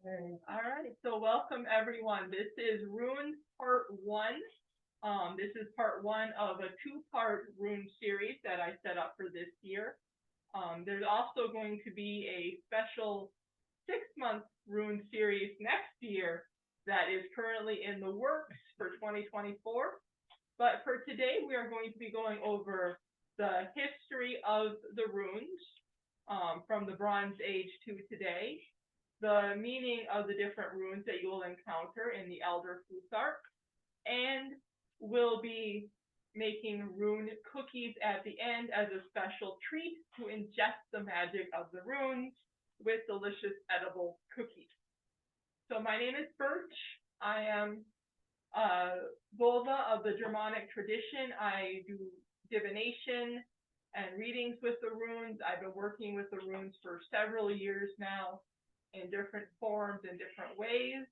All right, so welcome everyone. This is Runes Part 1. This is part 1 of a 2-part rune series that I set up for this year. There's also going to be a special 6-month rune series next year that is currently in the works for 2024. But for today, we are going to be going over the history of the runes from the Bronze Age to today, the meaning of the different runes that you will encounter in the Elder Futhark, and we'll be making rune cookies at the end as a special treat to ingest the magic of the runes with delicious edible cookies. So my name is Birch. I am Volva of the Germanic tradition. I do divination and readings with the runes. I've been working with the runes for several years now in different forms and different ways.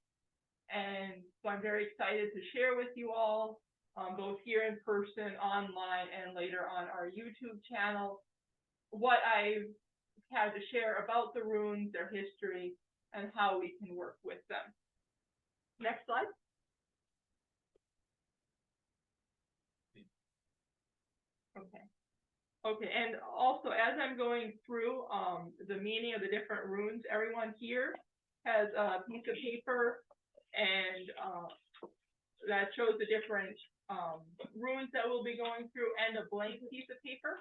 And so I'm very excited to share with you all, both here in person, online, and later on our YouTube channel, what I've had to share about the runes, their history, and how we can work with them. Next slide. Okay, and also as I'm going through the meaning of the different runes, everyone here has a piece of paper and that shows the different runes that we'll be going through, and a blank piece of paper.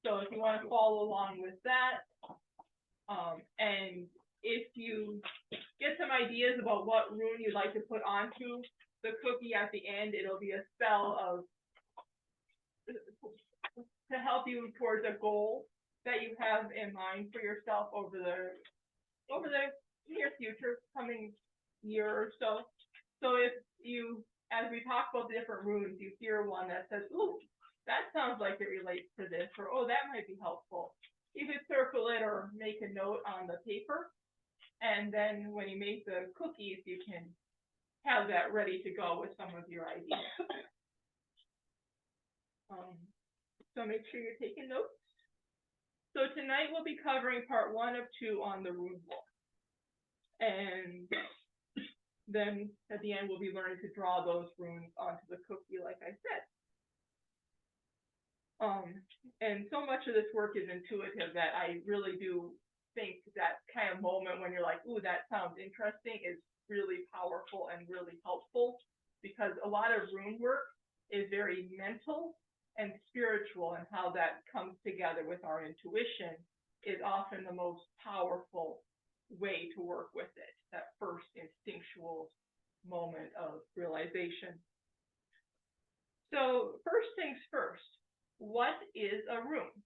So if you want to follow along with that, and if you get some ideas about what rune you'd like to put onto the cookie at the end, it'll be a spell to help you towards a goal that you have in mind for yourself over the near future, coming year or so. So if you, as we talk about the different runes, you hear one that says, "Ooh, that sounds like it relates to this," or "Oh, that might be helpful," you could circle it or make a note on the paper, and then when you make the cookies, you can have that ready to go with some of your ideas. So make sure you're taking notes. So tonight we'll be covering part 1 of 2 on the rune book. And then at the end we'll be learning to draw those runes onto the cookie, like I said. And so much of this work is intuitive that I really do think that kind of moment when you're like, "Ooh, that sounds interesting," is really powerful and really helpful, because a lot of rune work is very mental and spiritual, and how that comes together with our intuition is often the most powerful way to work with it, that first instinctual moment of realization. So first things first, what is a rune?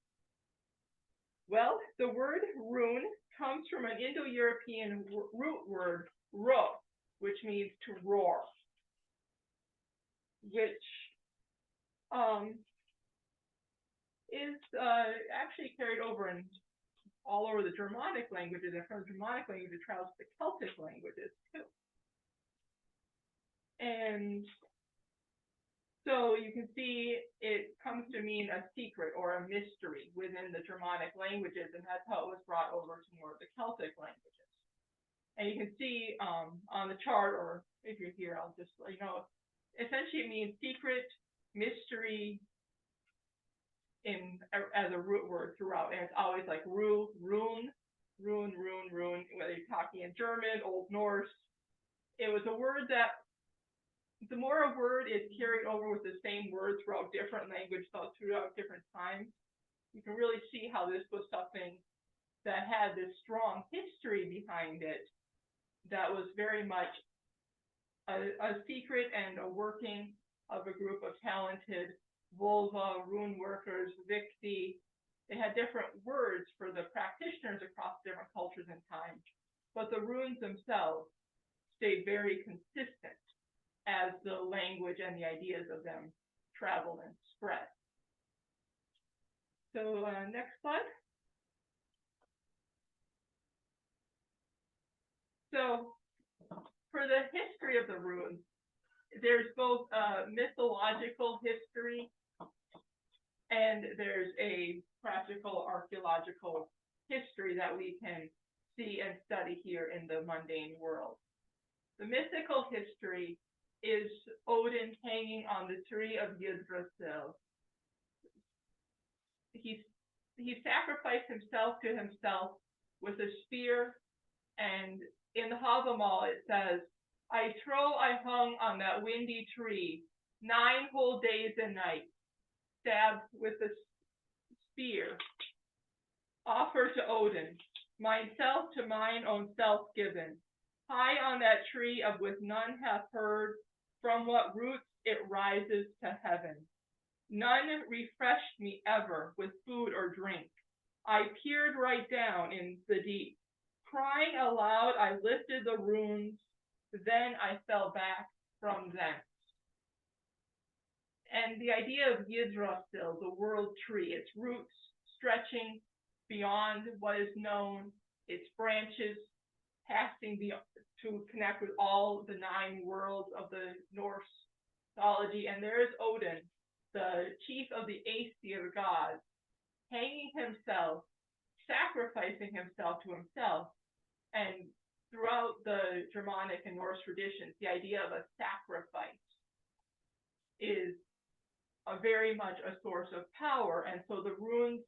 Well, the word rune comes from an Indo-European root word, ro, which means to roar, which is actually carried over in all over the Germanic languages, and from the Germanic language it travels to the Celtic languages too. And so you can see it comes to mean a secret or a mystery within the Germanic languages, and that's how it was brought over to more of the Celtic languages. And you can see on the chart, or if you're here, I'll just let you know, essentially it means secret, mystery, as a root word throughout, and it's always like rune, whether you're talking in German, Old Norse. It was a word that, the more a word is carried over with the same word throughout different languages, throughout different times, you can really see how this was something that had this strong history behind it, that was very much a secret and a working of a group of talented Volva, rune workers, Vixi. They had different words for the practitioners across different cultures and times, but the runes themselves stayed very consistent as the language and the ideas of them traveled and spread. So next slide. So for the history of the runes, there's both a mythological history and there's a practical archaeological history that we can see and study here in the mundane world. The mythical history is Odin hanging on the tree of Yggdrasil. He sacrificed himself to himself with a spear, and in the Havamal it says, I hung on that windy tree 9 whole days and nights, stabbed with a spear, offered to Odin, myself to mine own self given, high on that tree of with none hath heard, from what roots it rises to heaven. None refreshed me ever with food or drink. I peered right down in the deep. Crying aloud, I lifted the runes, then I fell back from thence. And the idea of Yggdrasil, the world tree, its roots stretching beyond what is known, its branches passing to connect with all the 9 worlds of the Norse mythology. And there is Odin, the chief of the Aesir gods, hanging himself, sacrificing himself to himself. And throughout the Germanic and Norse traditions, the idea of a sacrifice is very much a source of power. And so the runes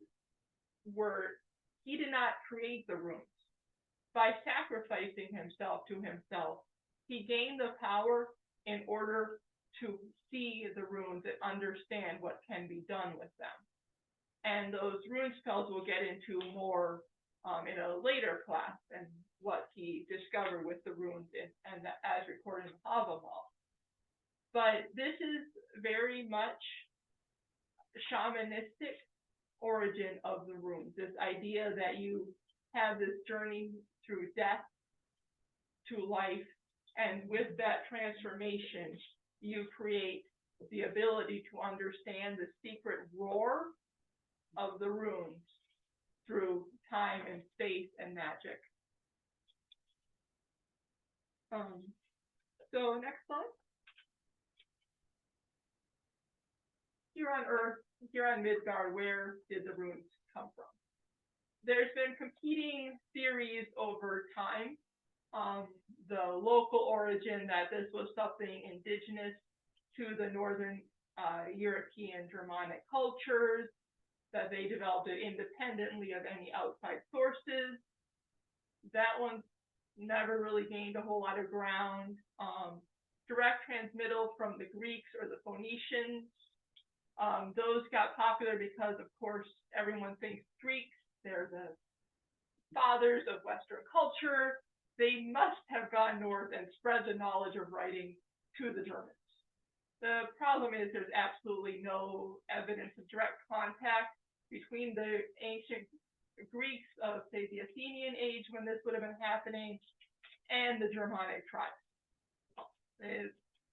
he did not create the runes. By sacrificing himself to himself, he gained the power in order to see the runes and understand what can be done with them. And those rune spells we'll get into more in a later class, and what he discovered with the runes and as recorded in Havamal. But this is very much shamanistic origin of the runes, this idea that you have this journey through death to life, and with that transformation, you create the ability to understand the secret roar of the runes through time and space and magic. So next slide. Here on Earth, here on Midgard, where did the runes come from? There's been competing theories over time. The local origin that this was something indigenous to the northern European Germanic cultures, that they developed it independently of any outside sources. That one never really gained a whole lot of ground. Direct transmittal from the Greeks or the Phoenicians. Those got popular because, of course, everyone thinks Greeks, they're the fathers of Western culture. They must have gone north and spread the knowledge of writing to the Germans. The problem is there's absolutely no evidence of direct contact between the ancient Greeks of, say, the Athenian age, when this would have been happening, and the Germanic tribes.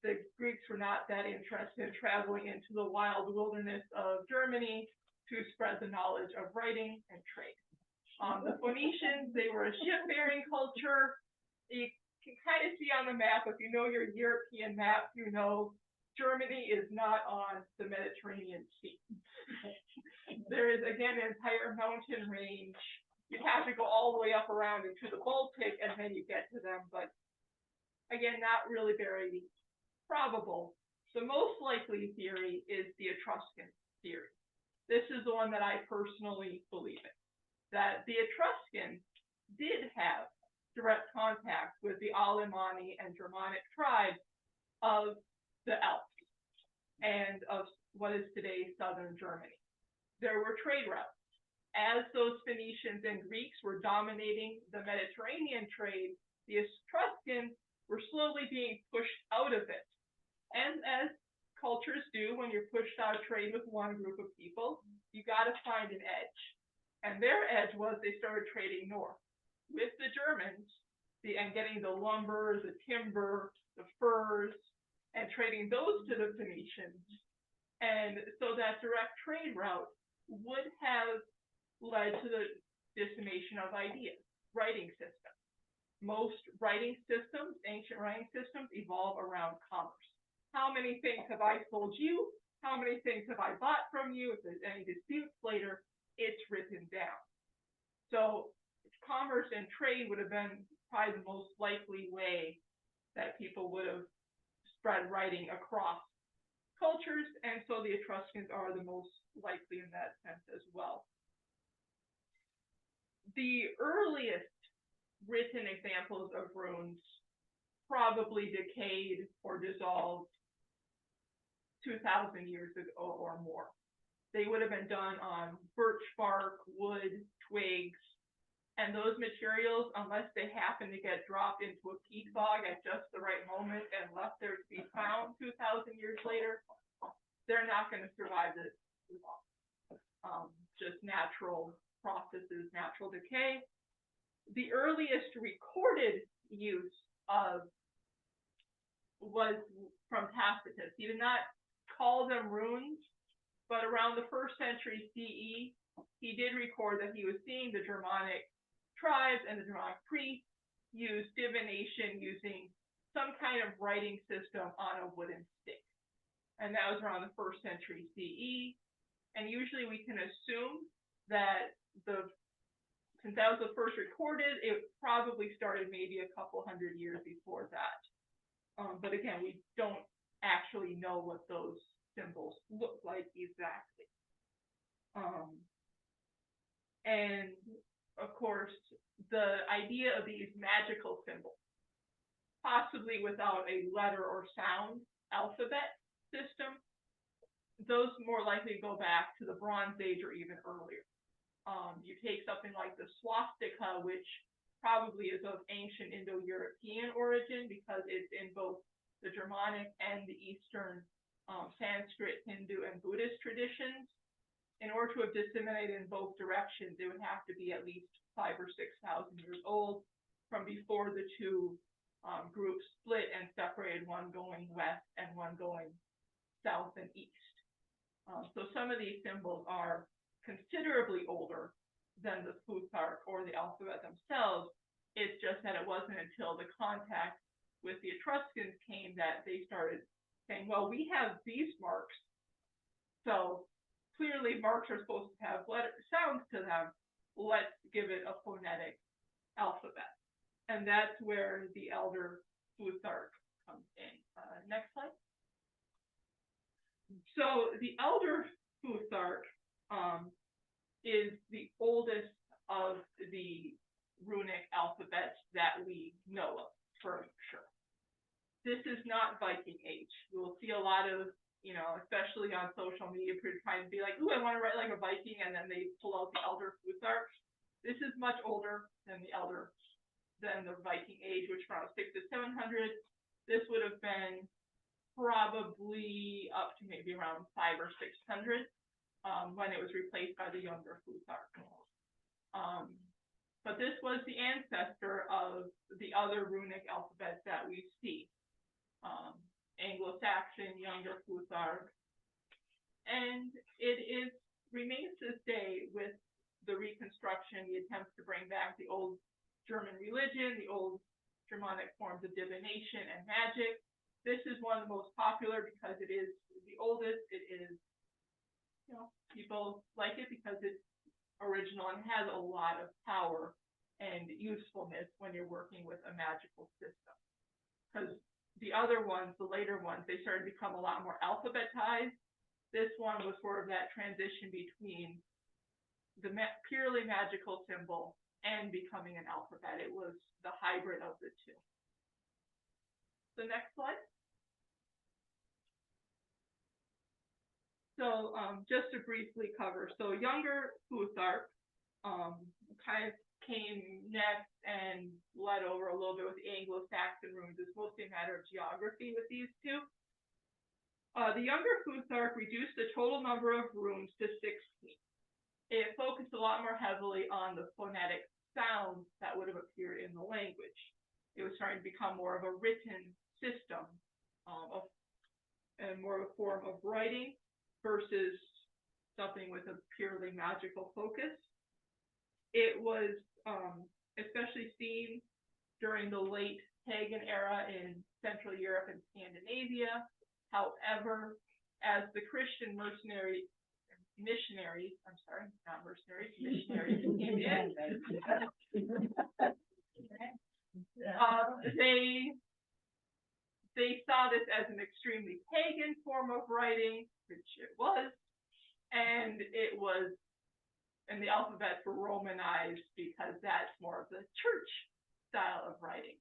The Greeks were not that interested in traveling into the wild wilderness of Germany to spread the knowledge of writing and trade. The Phoenicians, they were a shipfaring culture. You can kind of see on the map, if you know your European map, you know Germany is not on the Mediterranean Sea. There is, again, an entire mountain range. You have to go all the way up around into the Baltic, and then you get to them. But again, not really very probable. The most likely theory is the Etruscan theory. This is the one that I personally believe in, that the Etruscans did have direct contact with the Alemanni and Germanic tribes of the Alps and of what is today southern Germany. There were trade routes. As those Phoenicians and Greeks were dominating the Mediterranean trade, the Etruscans were slowly being pushed out of it. And as cultures do, when you're pushed out of trade with one group of people, you got to find an edge. And their edge was they started trading north with the Germans and getting the lumber, the timber, the furs, and trading those to the Phoenicians. And so that direct trade route would have led to the dissemination of ideas, writing systems. Most writing systems, ancient writing systems, evolve around commerce. How many things have I sold you? How many things have I bought from you? If there's any disputes later, it's written down. So commerce and trade would have been probably the most likely way that people would have spread writing across cultures, and so the Etruscans are the most likely in that sense as well. The earliest written examples of runes probably decayed or dissolved 2,000 years ago or more. They would have been done on birch bark, wood, twigs, and those materials, unless they happen to get dropped into a peat bog at just the right moment and left there to be found 2,000 years later, they're not going to survive this long. Just natural processes, natural decay. The earliest recorded use of was from Tacitus. He did not call them runes, but around the 1st century CE, he did record that he was seeing the Germanic tribes and the Germanic priests use divination using some kind of writing system on a wooden stick. And that was around the 1st century CE. And usually we can assume that since that was the first recorded, it probably started maybe a couple hundred years before that. But again, we don't actually know what those symbols look like exactly. And of course, the idea of these magical symbols, possibly without a letter or sound alphabet system, those more likely go back to the Bronze Age or even earlier. You take something like the swastika, which probably is of ancient Indo-European origin because it's in both the Germanic and the Eastern Sanskrit, Hindu, and Buddhist traditions. In order to have disseminated in both directions, it would have to be at least 5,000 or 6,000 years old from before the two groups split and separated, one going west and one going south and east. So some of these symbols are considerably older than the Futhark or the alphabet themselves. It's just that it wasn't until the contact with the Etruscans came that they started saying, well, we have these marks, so clearly marks are supposed to have sounds to them. Let's give it a phonetic alphabet. And that's where the Elder Futhark comes in. Next slide. So the Elder Futhark is the oldest of the runic alphabets that we know of for sure. This is not Viking Age. You will see a lot of, especially on social media, people trying to be like, ooh, I want to write like a Viking, and then they pull out the Elder Futhark. This is much older than the Viking Age, which around 600 to 700. This would have been probably up to maybe around 500 or 600 when it was replaced by the younger Futhark. But this was the ancestor of the other runic alphabets that we see. Anglo-Saxon, younger Futhark. And it remains this day with the reconstruction, the attempts to bring back the old German religion, the old Germanic forms of divination and magic. This is one of the most popular because it is the oldest. It is, people like it because it's original and has a lot of power and usefulness when you're working with a magical system. Because the other ones, the later ones, they started to become a lot more alphabetized. This one was sort of that transition between the purely magical symbol and becoming an alphabet. It was the hybrid of the two. The next slide. So just to briefly cover, so younger Futhark kind of came next and led over a little bit with the Anglo-Saxon runes. It's mostly a matter of geography with these two. The younger Futhark reduced the total number of runes to 16. It focused a lot more heavily on the phonetic sounds that would have appeared in the language. It was starting to become more of a written system and more of a form of writing versus something with a purely magical focus. It was especially seen during the late pagan era in Central Europe and Scandinavia. However, as the Christian mercenary missionaries, I'm sorry, not mercenaries, missionaries came in. They saw this as an extremely pagan form of writing, which it was, and the alphabets were Romanized because that's more of the church style of writing.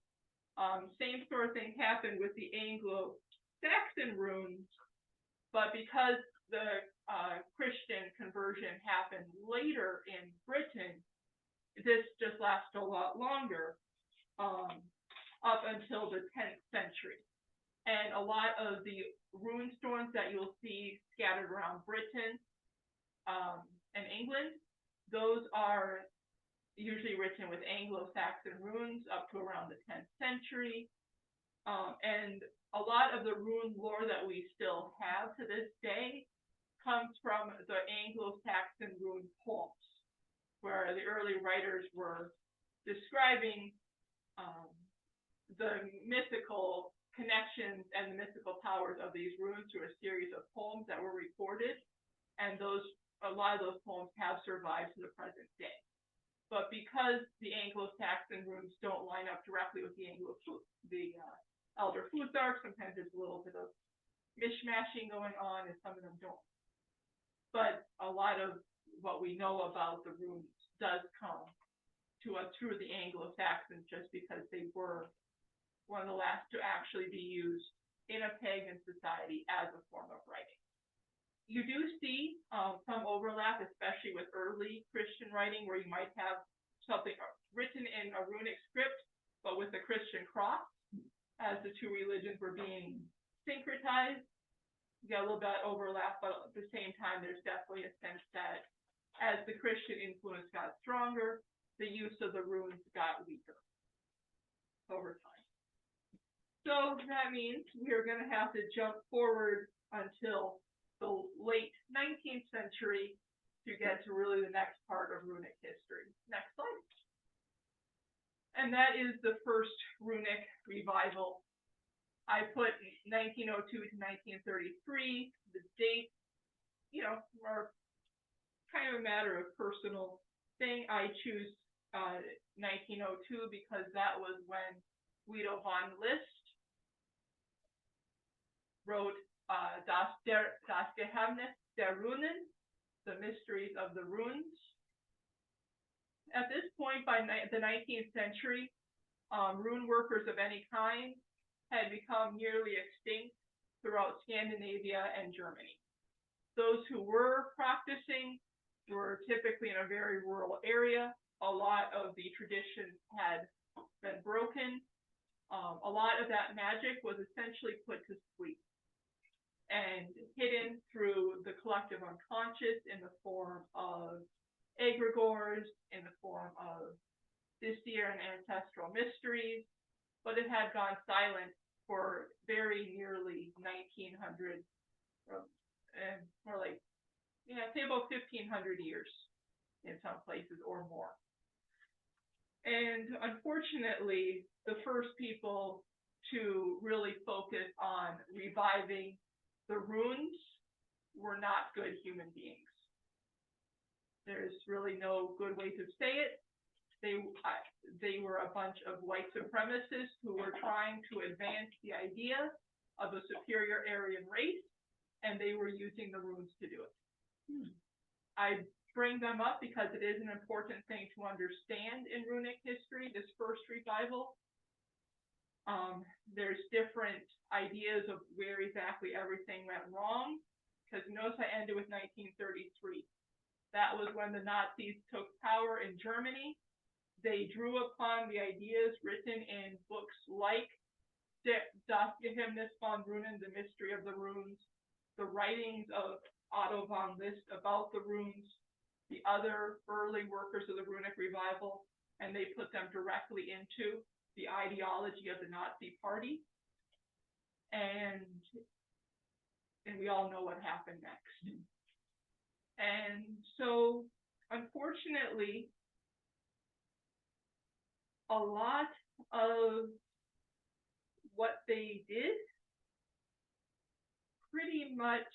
Same sort of thing happened with the Anglo-Saxon runes, but because the Christian conversion happened later in Britain, this just lasted a lot longer, up until the 10th century. And a lot of the rune stones that you'll see scattered around Britain and England, those are usually written with Anglo-Saxon runes up to around the 10th century. And a lot of the rune lore that we still have to this day comes from the Anglo-Saxon rune poems, where the early writers were describing the mythical connections and the mythical powers of these runes through a series of poems that were recorded, and a lot of those poems have survived to the present day. But because the Anglo-Saxon runes don't line up directly with the Elder Futhark, sometimes there's a little bit of mishmashing going on, and some of them don't. But a lot of what we know about the runes does come to us through the Anglo-Saxons, just because they were one of the last to actually be used in a pagan society as a form of writing. You do see some overlap, especially with early Christian writing, where you might have something written in a runic script, but with the Christian cross, as the two religions were being syncretized. You get a little bit of overlap, but at the same time, there's definitely a sense that as the Christian influence got stronger, the use of the runes got weaker over time. So that means we're going to have to jump forward until the late 19th century to get to really the next part of runic history. Next slide. And that is the first runic revival. I put 1902 to 1933. The dates, are kind of a matter of personal thing. I choose 1902 because that was when Guido von List wrote Das Geheimnis der Runen, the mysteries of the runes. At this point, by the 19th century, rune workers of any kind had become nearly extinct throughout Scandinavia and Germany. Those who were practicing were typically in a very rural area. A lot of the traditions had been broken. A lot of that magic was essentially put to sleep and hidden through the collective unconscious in the form of egregores, in the form of Distir and ancestral mysteries, but it had gone silent for very nearly 1900, more like, say about 1500 years in some places or more. And unfortunately, the first people to really focus on reviving the runes were not good human beings. There's really no good way to say it. They were a bunch of white supremacists who were trying to advance the idea of a superior Aryan race, and they were using the runes to do it. I bring them up because it is an important thing to understand in runic history, this first revival. There's different ideas of where exactly everything went wrong, because notice I ended with 1933. That was when the Nazis took power in Germany. They drew upon the ideas written in books like Das Geheimnis von Runen, The Mystery of the Runes, the writings of Otto von List about the runes, the other early workers of the runic revival, and they put them directly into the ideology of the Nazi Party. And we all know what happened next. And so, unfortunately, a lot of what they did pretty much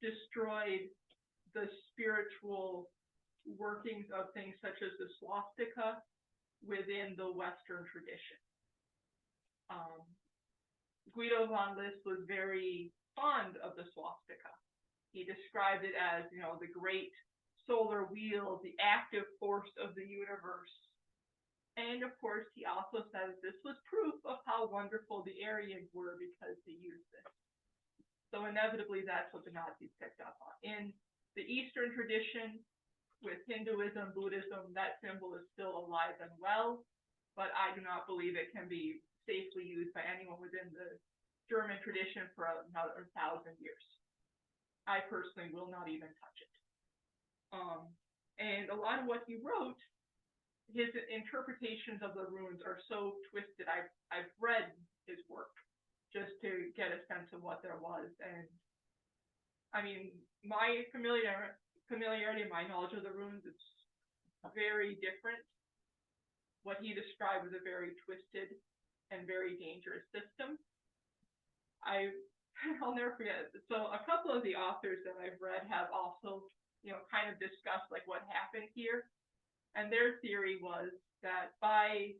destroyed the spiritual workings of things such as the swastika within the Western tradition. Guido von List was very fond of the swastika. He described it as, the great solar wheel, the active force of the universe. And of course, he also says this was proof of how wonderful the Aryans were because they used this. So inevitably, that's what the Nazis picked up on. In the Eastern tradition, with Hinduism, Buddhism, that symbol is still alive and well, but I do not believe it can be safely used by anyone within the German tradition for another 1,000 years. I personally will not even touch it. And a lot of what he wrote, his interpretations of the runes are so twisted. I've read his work just to get a sense of what there was. And I mean, my familiarity and my knowledge of the runes is very different. What he described was a very twisted and very dangerous system. I'll never forget. So a couple of the authors that I've read have also, kind of discussed like what happened here. And their theory was that by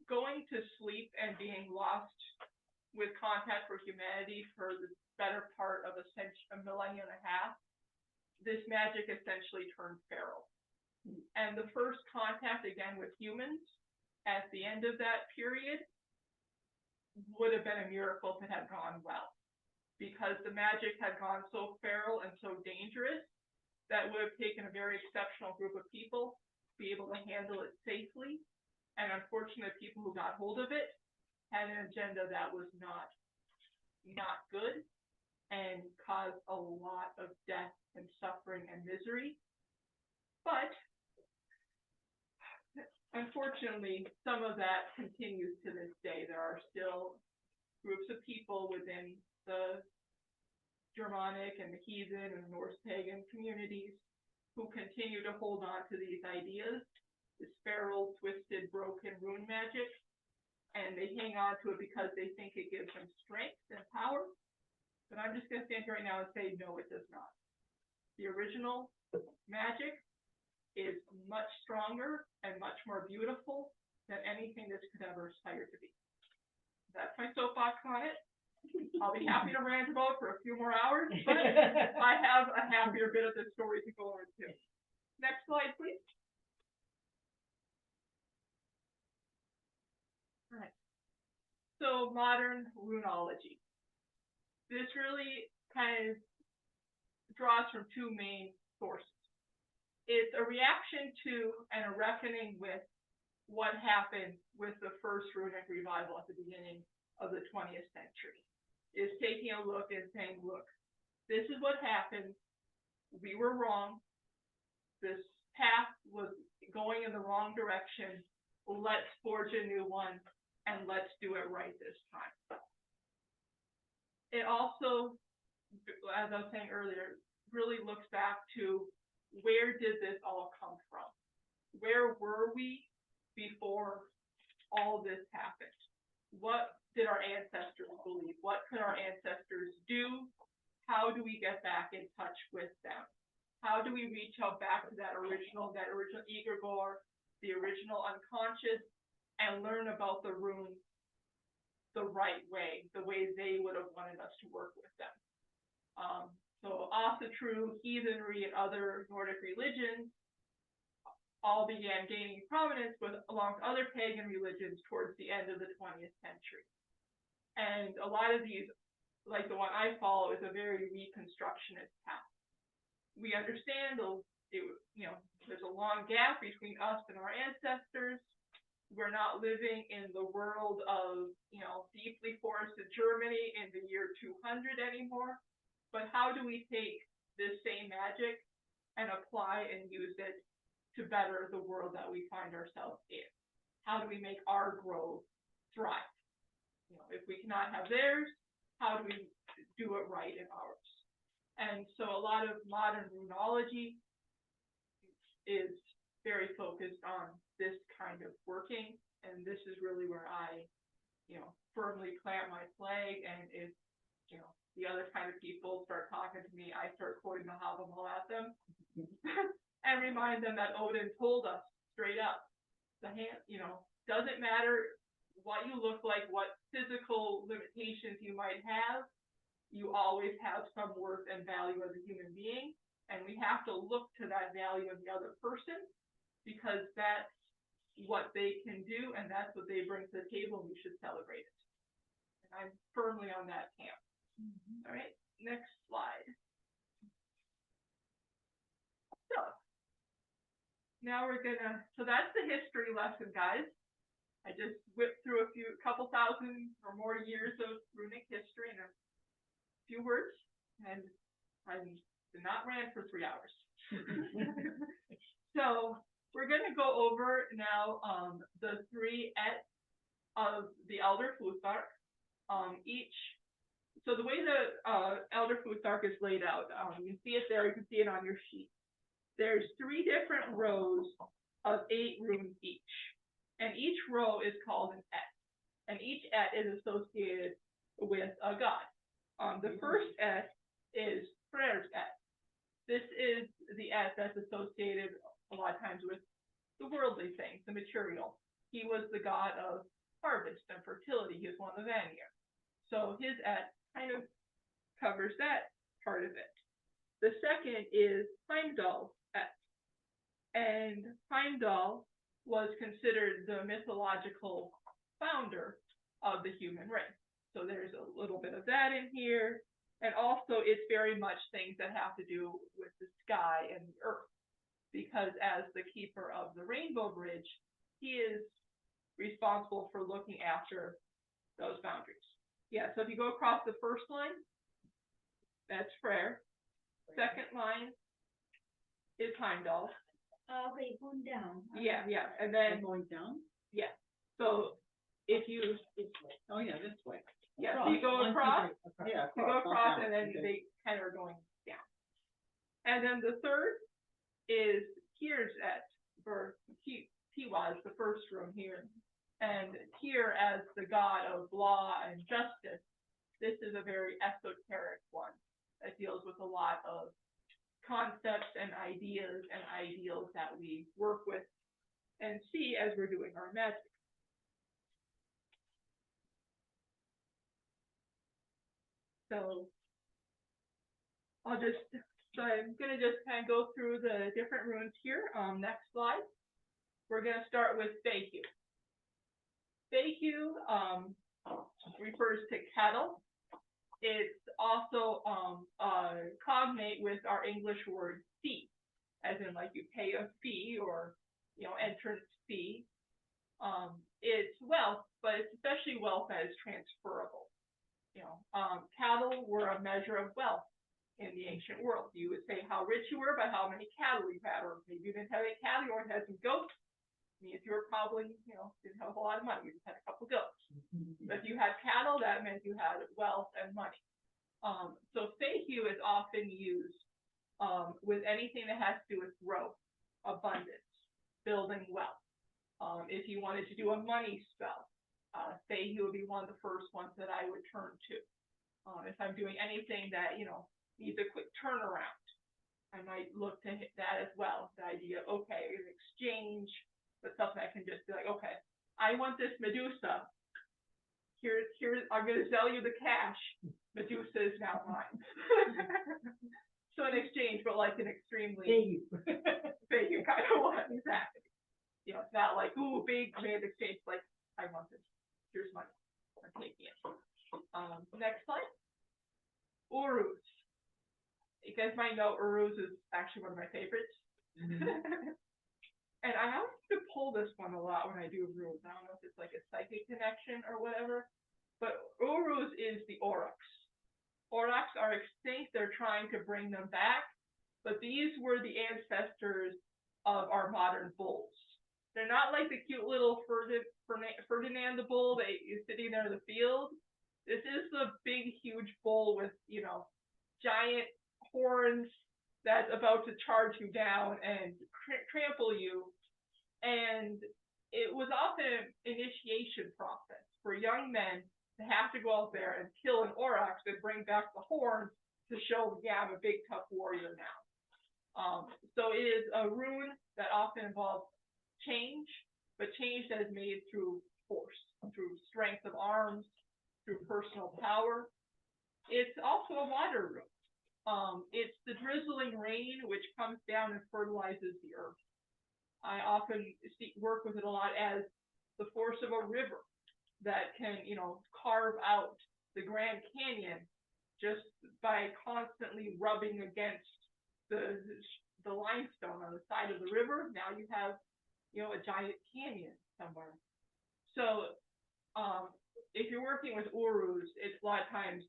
going to sleep and being lost with contact for humanity for the better part of a millennia and a half, this magic essentially turned feral. And the first contact again with humans at the end of that period would have been a miracle if it had gone well, because the magic had gone so feral and so dangerous that would have taken a very exceptional group of people to be able to handle it safely. And unfortunately, people who got hold of it had an agenda that was not good and caused a lot of death and suffering and misery. But unfortunately, some of that continues to this day. There are still groups of people within the Germanic and the heathen and Norse pagan communities who continue to hold on to these ideas, this feral, twisted, broken rune magic, and they hang on to it because they think it gives them strength and power. But I'm just going to stand here right now and say, no, it does not. The original magic is much stronger and much more beautiful than anything this could ever aspire to be. That's my soapbox on it. I'll be happy to rant about it for a few more hours, but I have a happier bit of the story to go into. Next slide, please. All right. So modern runology. This really kind of draws from two main sources. It's a reaction to and a reckoning with what happened with the first runic revival at the beginning of the 20th century. Is taking a look and saying, look, this is what happened. We were wrong. This path was going in the wrong direction. Let's forge a new one and let's do it right this time. It also, as I was saying earlier, really looks back to where did this all come from? Where were we before all this happened? What did our ancestors believe? What could our ancestors do? How do we get back in touch with them? How do we reach out back to that original egregore, the original unconscious, and learn about the runes the right way, the way they would have wanted us to work with them? So Asatru, heathenry, and other Nordic religions all began gaining prominence along with other pagan religions towards the end of the 20th century. And a lot of these, like the one I follow, is a very reconstructionist path. We understand, there's a long gap between us and our ancestors. We're not living in the world of, deeply forested Germany in the year 200 anymore. But how do we take this same magic and apply and use it to better the world that we find ourselves in? How do we make our grove thrive? If we cannot have theirs, how do we do it right in ours? And so a lot of modern runology is very focused on this kind of working, and this is really where I, firmly plant my flag, and it's, the other kind of people start talking to me, I start quoting the Havamal at them and remind them that Odin told us straight up, the hand, doesn't matter what you look like, what physical limitations you might have, you always have some worth and value as a human being, and we have to look to that value of the other person because that's what they can do and that's what they bring to the table, and we should celebrate it. And I'm firmly on that camp. All right, next slide. So now so that's the history lesson, guys. I just whipped through a couple thousand or more years of runic history in a few words, and I did not rant for 3 hours. So we're going to go over now the 3 et of the Elder Futhark. So the way the Elder Futhark is laid out, you can see it there, you can see it on your sheet. There's 3 different rows of 8 runes each, and each row is called an et, and each et is associated with a god. The first et is Birch et. This is the et that's associated a lot of times with the worldly things, the material. He was the god of harvest and fertility. He was one of the Vanir. So his et kind of covers that part of it. The second is Heimdall's et. And Heimdall was considered the mythological founder of the human race. So there's a little bit of that in here. And also it's very much things that have to do with the sky and the earth. Because as the keeper of the Rainbow Bridge, he is responsible for looking after those boundaries. Yeah, so if you go across the first line, that's Freyr. Second line is Heimdall. Okay, going down. Yeah, and then going down? Yeah. So if you Oh yeah, this way. Yeah, so you go across, Yeah, you go across, and then they kind of are going down. And then the third is Tyr's et, or Tiwaz, the first room here. And Tyr as the god of law and justice. This is a very esoteric one that deals with a lot of concepts and ideas and ideals that we work with and see as we're doing our magic. So I'm gonna just kind of go through the different runes here. Next slide. We're gonna start with Fehu. Fehu refers to cattle. It's also cognate with our English word fee, as in like you pay a fee or entrance fee. It's wealth, but it's especially wealth that is transferable. Cattle were a measure of wealth in the ancient world. You would say how rich you were by how many cattle you had, or maybe you didn't have any cattle, you only had some goats. Means you were probably, didn't have a whole lot of money. You just had a couple goats. But if you had cattle, that meant you had wealth and money. So Fehu is often used with anything that has to do with growth, abundance, building wealth. If you wanted to do a money spell, Fehu would be one of the first ones that I would turn to. If I'm doing anything that, needs a quick turnaround, I might look to hit that as well. The idea, okay, an exchange, but something that can just be like, okay, I want this Medusa. Here's I'm going to sell you the cash. Medusa is now mine. So an exchange, but like an extremely Fehu kind of one, exactly. It's not like, ooh, big grand exchange. Like, I want this. Here's money. I'm taking it. Next slide. Uruz. You guys might know Uruz is actually one of my favorites. And I have to pull this one a lot when I do runes. I don't know if it's like a psychic connection or whatever, but Uruz is the Aurochs. Aurochs are extinct. They're trying to bring them back, but these were the ancestors of our modern bulls. They're not like the cute little Ferdinand the bull that is sitting there in the field. This is the big, huge bull with, giant horns that's about to charge you down and trample you. And it was often an initiation process for young men to have to go out there and kill an aurochs and bring back the horns to show, yeah, I'm a big tough warrior now. So it is a rune that often involves change, but change that is made through force, through strength of arms, through personal power. It's also a water rune. It's the drizzling rain which comes down and fertilizes the earth. I often work with it a lot as the force of a river that can, carve out the Grand Canyon just by constantly rubbing against the limestone on the side of the river. Now you have, a giant canyon somewhere. So if you're working with urus, it's a lot of times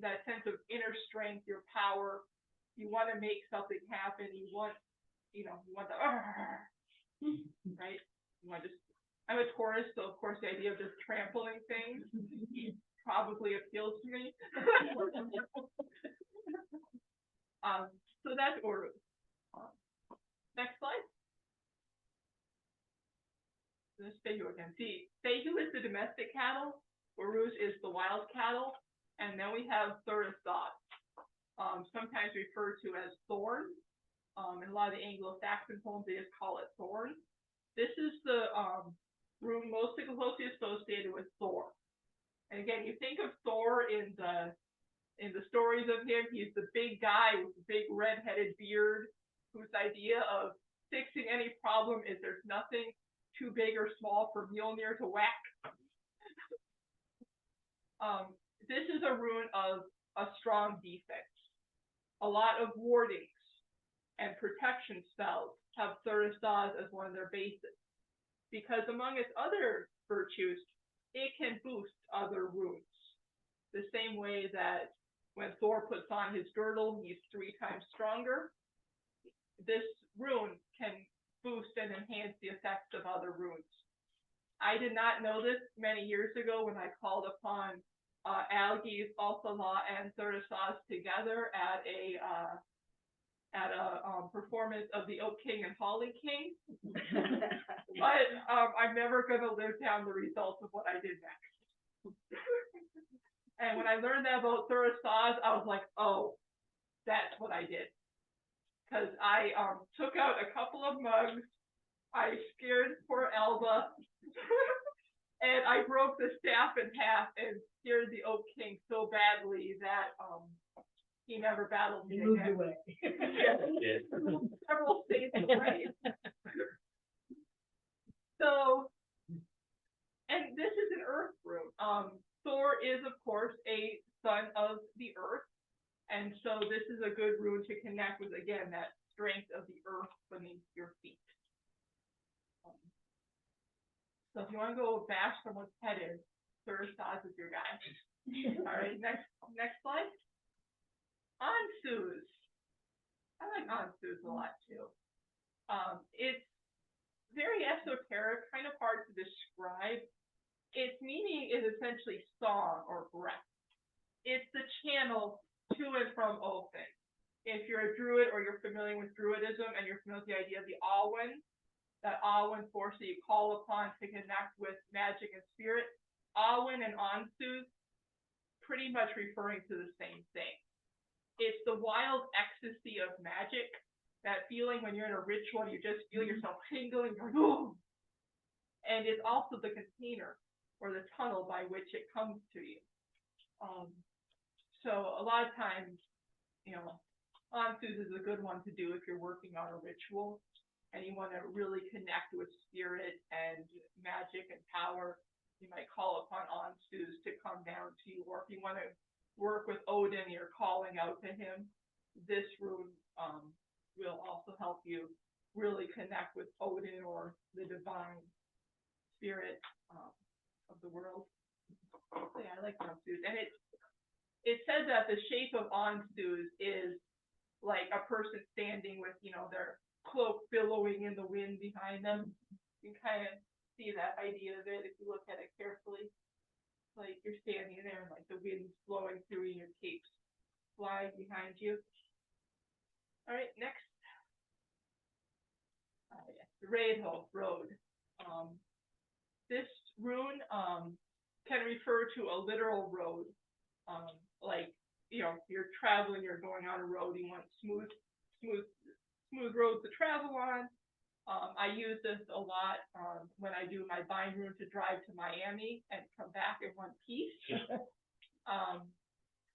that sense of inner strength, your power. You want to make something happen. You want the right. You want to just. I'm a Taurus, so of course the idea of just trampling things probably appeals to me. So that's Uru. Next slide. This Sehu again. See, Sehu is the domestic cattle. Urus is the wild cattle, and then we have Thurisod, sometimes referred to as thorn. In a lot of the Anglo-Saxon poems, they just call it thorn. This is the rune most closely associated with Thor. And again, you think of Thor in the stories of him, he's the big guy with the big red-headed beard, whose idea of fixing any problem is there's nothing too big or small for Mjolnir to whack. This is a rune of a strong defense. A lot of wardings and protection spells have Thurisod as one of their bases, because among its other virtues, it can boost other runes. The same way that when Thor puts on his girdle, he's 3 times stronger. This rune can boost and enhance the effects of other runes. I did not know this many years ago when I called upon Algi's Ulthala and Thurisod together at a performance of the Oak King and Holly King. But I'm never going to live down the results of what I did next. And when I learned that about Thurisod, I was like, oh, that's what I did. Because I took out a couple of mugs, I scared poor Elba, and I broke the staff in half and scared the Oak King so badly that he never battled me again. Away. Yeah. Several states away. So, and this is an earth rune. Thor is, of course, a son of the earth. And so this is a good rune to connect with, again, that strength of the earth beneath your feet. So if you want to go bash someone's head in, Thurisod is your guy. All right, next slide. Ansus. I like Ansus a lot too. It's very esoteric, kind of hard to describe. Its meaning is essentially song or breath. It's the channel to and from all things. If you're a druid or you're familiar with druidism and you're familiar with the idea of the Alwyn, that Alwyn force that you call upon to connect with magic and spirit, Alwyn and Ansus pretty much referring to the same thing. It's the wild ecstasy of magic, that feeling when you're in a ritual, you just feel yourself tingling, you're like, ooh! And it's also the container or the tunnel by which it comes to you. So a lot of times, Ansus is a good one to do if you're working on a ritual and you want to really connect with spirit and magic and power. You might call upon Ansus to come down to you, or if you want to work with Odin, you're calling out to him. This rune will also help you really connect with Odin or the divine spirit of the world. So yeah, I like Ansus, and it says that the shape of Ansus is like a person standing with, their cloak billowing in the wind behind them. You can kind of see that idea of it if you look at it carefully. Like you're standing there and like the wind's blowing through and your cape's flying behind you. All right, next. Yes, the Road. This rune can refer to a literal road, like, you're traveling, you're going on a road, you want smooth roads to travel on. I use this a lot when I do my bind room to drive to Miami and come back in one piece. I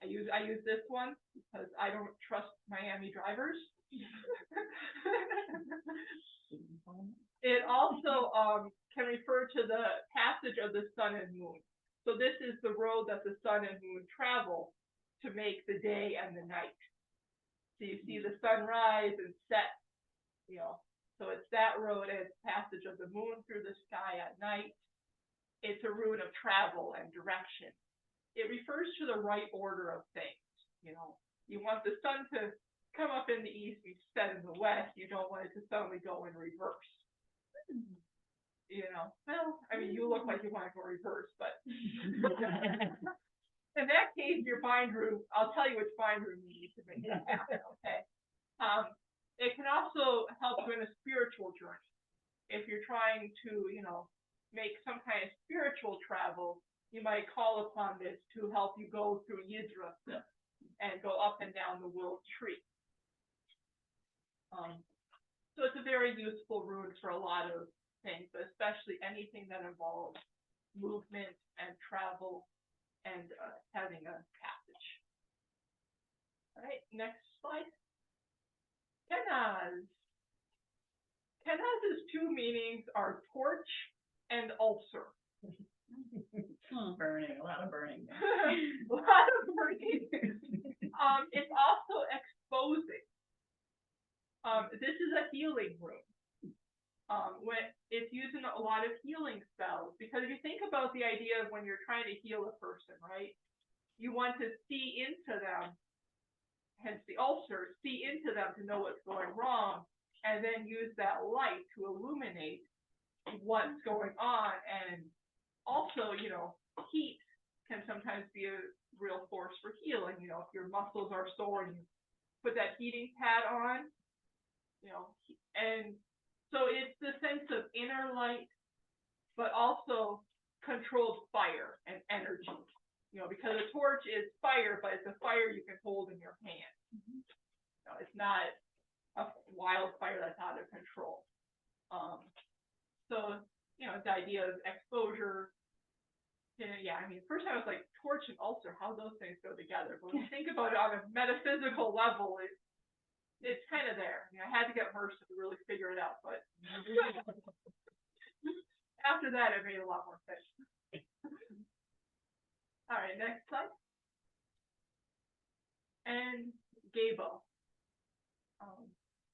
use this one because I don't trust Miami drivers. It also can refer to the passage of the sun and moon. So this is the road that the sun and moon travel to make the day and the night. So you see the sun rise and set, so it's that road and it's passage of the moon through the sky at night. It's a route of travel and direction. It refers to the right order of things. You want the sun to come up in the east and set in the west. You don't want it to suddenly go in reverse. Well, I mean, you look like you want to go reverse, but in that case, your bind room, I'll tell you which bind room you need to make it happen, okay? It can also help you in a spiritual journey. If you're trying to, make some kind of spiritual travel, you might call upon this to help you go through Yidra and go up and down the world tree. So it's a very useful rune for a lot of things, but especially anything that involves movement and travel and having a passage. All right, next slide. Kenaz. Kenaz's two meanings are torch and ulcer. Burning, a lot of burning. A lot of burning. It's also exposing. This is a healing room. When it's using a lot of healing spells, because if you think about the idea of when you're trying to heal a person, right? You want to see into them, hence the ulcer, see into them to know what's going wrong, and then use that light to illuminate what's going on. And also, heat can sometimes be a real force for healing. If your muscles are sore and you put that heating pad on, and so it's the sense of inner light, but also controlled fire and energy. Because a torch is fire, but it's a fire you can hold in your hand. It's not a wildfire that's out of control. So, the idea of exposure. Yeah, I mean, first I was like, torch and ulcer, how those things go together. But when you think about it on a metaphysical level, it's kind of there. I had to get immersed to really figure it out, but after that, it made a lot more sense. All right, next slide. And Gabo.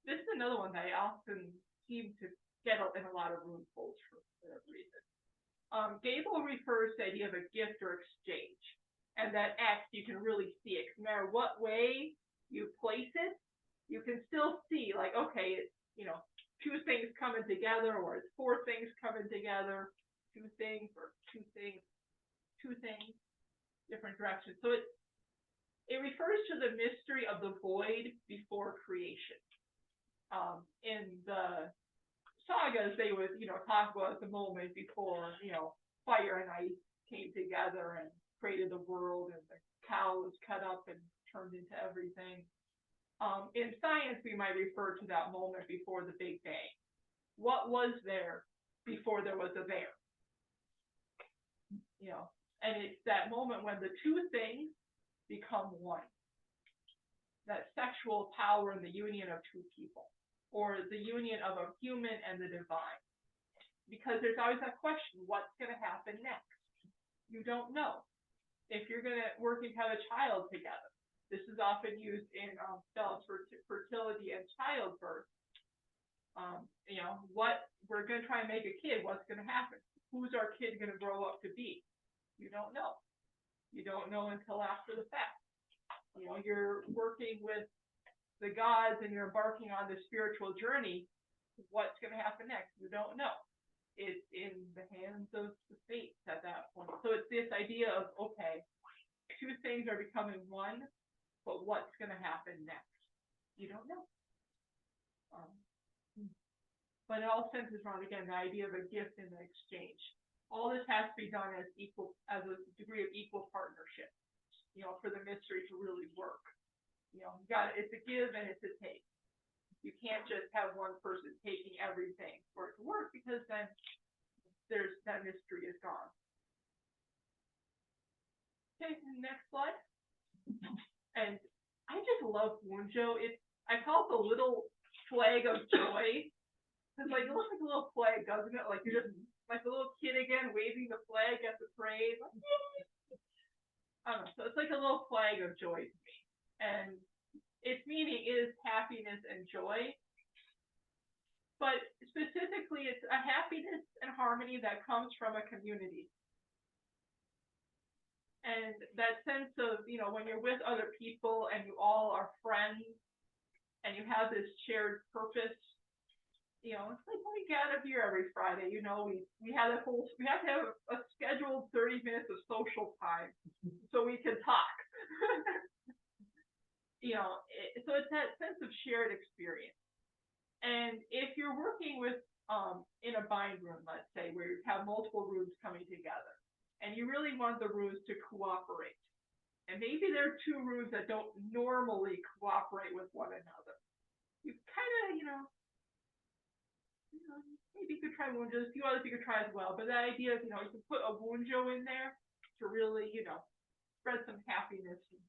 This is another one that I often seem to get in a lot of room pulls for whatever reason. Gabo refers to the idea of a gift or exchange, and that X, you can really see it. No matter what way you place it, you can still see, like, okay, it's, two things coming together, or it's four things coming together, two things, different directions. So it refers to the mystery of the void before creation. In the sagas, they would, talk about the moment before, fire and ice came together and created the world, and the cow was cut up and turned into everything. In science, we might refer to that moment before the Big Bang. What was there before there was a there? And it's that moment when the two things become one. That sexual power and the union of two people, or the union of a human and the divine. Because there's always that question, what's going to happen next? You don't know. If you're going to work and have a child together, this is often used in spells for fertility and childbirth. What we're going to try and make a kid, what's going to happen? Who's our kid going to grow up to be? You don't know. You don't know until after the fact. You're working with the gods and you're embarking on the spiritual journey. What's going to happen next? You don't know. It's in the hands of the fates at that point. So it's this idea of, okay, two things are becoming one, but what's going to happen next? You don't know. But it all centers around, again, the idea of a gift and an exchange. All this has to be done as a degree of equal partnership, for the mystery to really work. It's a give and it's a take. You can't just have one person taking everything for it to work, because then that mystery is gone. Okay, next slide. And I just love Wunjo. I call it the little flag of joy. Because it looks like a little flag, doesn't it? Like you're just like a little kid again, waving the flag at the parade. I don't know. So it's like a little flag of joy to me. And its meaning is happiness and joy. But specifically, it's a happiness and harmony that comes from a community. And that sense of, when you're with other people and you all are friends and you have this shared purpose, it's like when we gather here every Friday, we have we have to have a scheduled 30 minutes of social time so we can talk. So it's that sense of shared experience. And if you're working with, in a bind room, let's say, where you have multiple rooms coming together, and you really want the rooms to cooperate, and maybe there are two rooms that don't normally cooperate with one another, you kind of, maybe you could try Wunjo. A few others you could try as well, but that idea of, you can put a Wunjo in there to really, spread some happiness and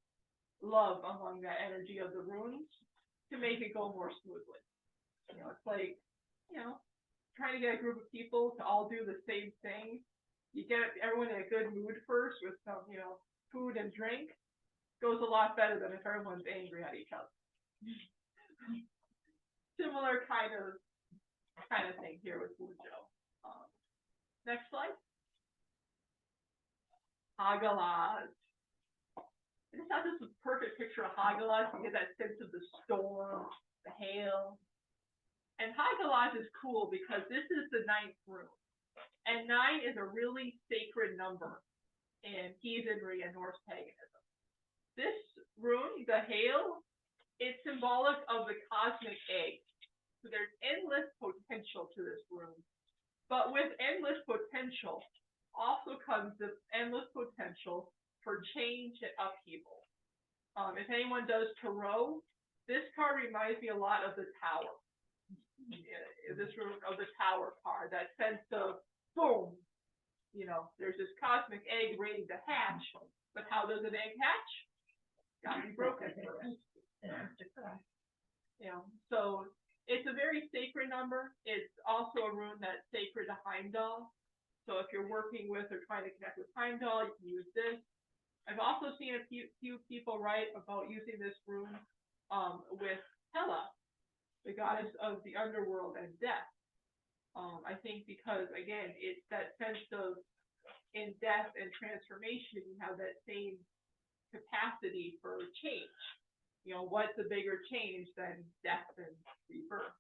love among that energy of the rooms to make it go more smoothly. It's like, trying to get a group of people to all do the same thing. You get everyone in a good mood first with some, food and drink. Goes a lot better than if everyone's angry at each other. Similar kind of thing here with Wunjo. Next slide. Hagalaz. I just thought this was a perfect picture of Hagalaz. You get that sense of the storm, the hail. And Hagalaz is cool because this is the 9th room. And 9 is a really sacred number in heathenry and Norse paganism. This room, the hail, it's symbolic of the cosmic egg. So there's endless potential to this room. But with endless potential also comes the endless potential for change and upheaval. If anyone does tarot, this card reminds me a lot of the Tower. This room of the Tower card, that sense of boom, there's this cosmic egg waiting to hatch, but how does an egg hatch? Gotta be broken first. So it's a very sacred number. It's also a room that's sacred to Heimdall. So if you're working with or trying to connect with Heimdall, you can use this. I've also seen a few people write about using this room with Hela, the goddess of the underworld and death. I think because, again, it's that sense of in death and transformation, you have that same capacity for change. What's a bigger change than death and rebirth?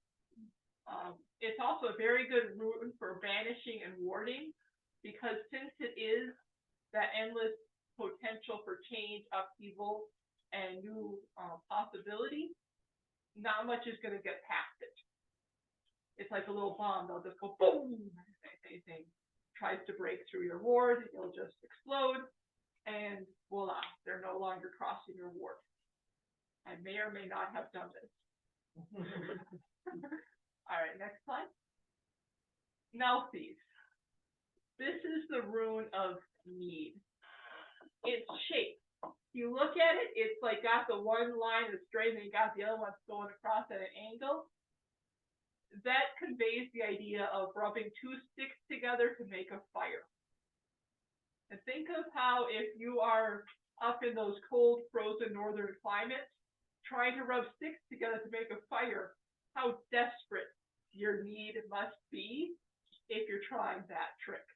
It's also a very good room for banishing and warding, because since it is that endless potential for change, upheaval, and new possibility, not much is going to get past it. It's like a little bomb. They'll just go boom. If anything tries to break through your ward, it'll just explode, and voila, they're no longer crossing your ward. I may or may not have done this. All right, next slide. Nelthys. This is the rune of need. Its shape. You look at it, it's like got the one line that's straight and you got the other one going across at an angle. That conveys the idea of rubbing two sticks together to make a fire. And think of how if you are up in those cold, frozen northern climates, trying to rub sticks together to make a fire, how desperate your need must be if you're trying that trick.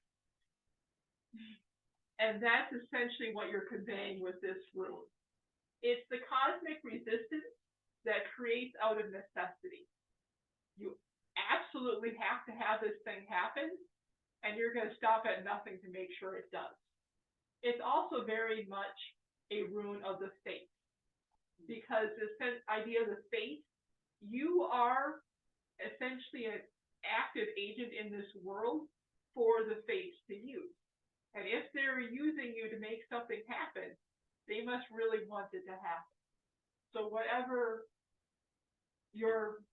And that's essentially what you're conveying with this rune. It's the cosmic resistance that creates out of necessity. You absolutely have to have this thing happen, and you're going to stop at nothing to make sure it does. It's also very much a rune of the faith, because this idea of the faith, you are essentially an active agent in this world, for the fates to use. And if they're using you to make something happen, they must really want it to happen. So whatever your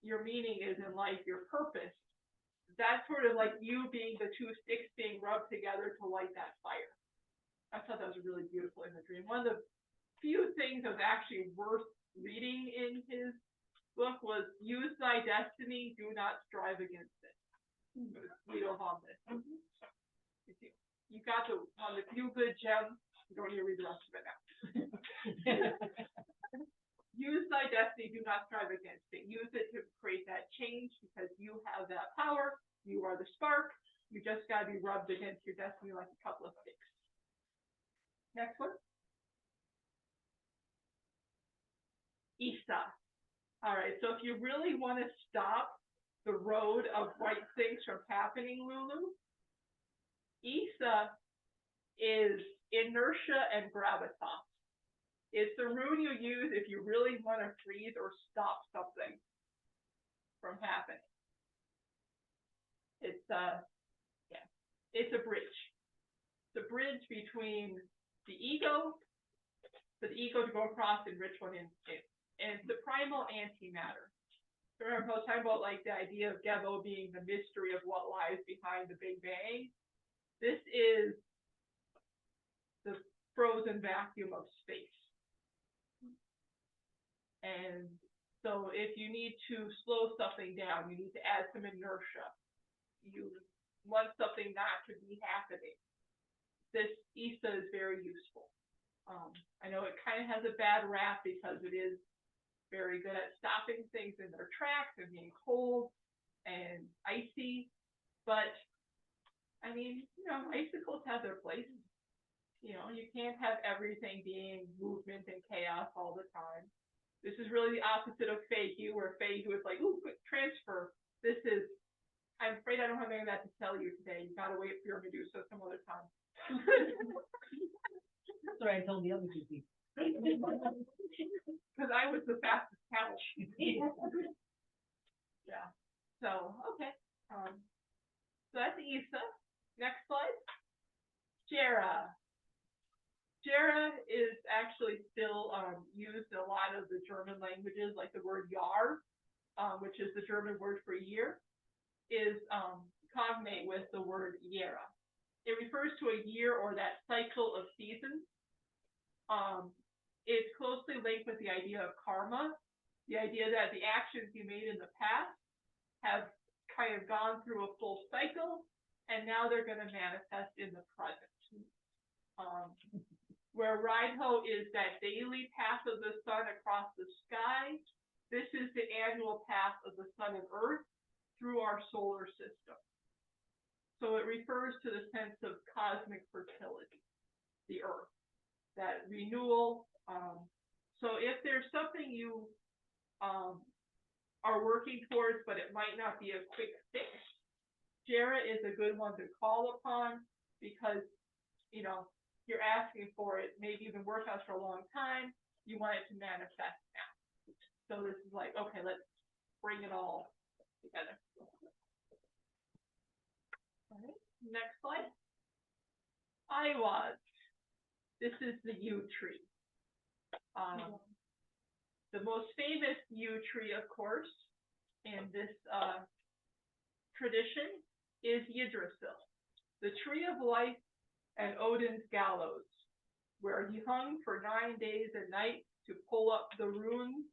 meaning is in life, your purpose, that's sort of like you being the two sticks being rubbed together to light that fire. I thought that was a really beautiful imagery. And one of the few things that was actually worth reading in his book was "Use thy destiny, do not strive against it." Guido on this. You got the on the few good gems. You don't need to read the rest of it now. Use thy destiny, do not strive against it. Use it to create that change because you have that power. You are the spark. You just got to be rubbed against your destiny like a couple of sticks. Next one. Isa. All right, so if you really want to stop the road of right things from happening, Lulu, Isa is inertia and gravitas. It's the rune you use if you really want to freeze or stop something from happening. It's it's a bridge. It's a bridge between the ego, for the ego to go across and rich one in, and the primal antimatter. Remember I was talking about like the idea of Gebo being the mystery of what lies behind the Big Bang? This is the frozen vacuum of space. And so if you need to slow something down, you need to add some inertia. You want something not to be happening. This Isa is very useful. I know it kind of has a bad rap because it is very good at stopping things in their tracks and being cold and icy. But, I mean, you know, icicles have their place. You know, you can't have everything being movement and chaos all the time. This is really the opposite of Feihu, where Feihu is like, ooh, quick transfer. This is, I'm afraid I don't have anything of that to tell you today. You gotta wait for your Medusa some other time. That's what I told the other two people. Because I was the fastest couch. Yeah. So, okay. So that's Isa. Next slide. Jera. Jera is actually still used in a lot of the German languages, like the word Jahr, which is the German word for year, is cognate with the word Jera. It refers to a year or that cycle of seasons. It's closely linked with the idea of karma, the idea that the actions you made in the past have kind of gone through a full cycle, and now they're going to manifest in the present. Where Raiho is that daily path of the sun across the sky, this is the annual path of the sun and earth through our solar system. So it refers to the sense of cosmic fertility, the earth, that renewal. So if there's something you are working towards, but it might not be a quick fix, Jera is a good one to call upon because, you know, you're asking for it. Maybe you've been working on it for a long time. You want it to manifest now. So this is like, okay, let's bring it all together. All right, next slide. Iwaz. This is the yew tree. The most famous yew tree, of course, in this tradition is Yggdrasil, the tree of life and Odin's gallows, where he hung for 9 days and nights to pull up the runes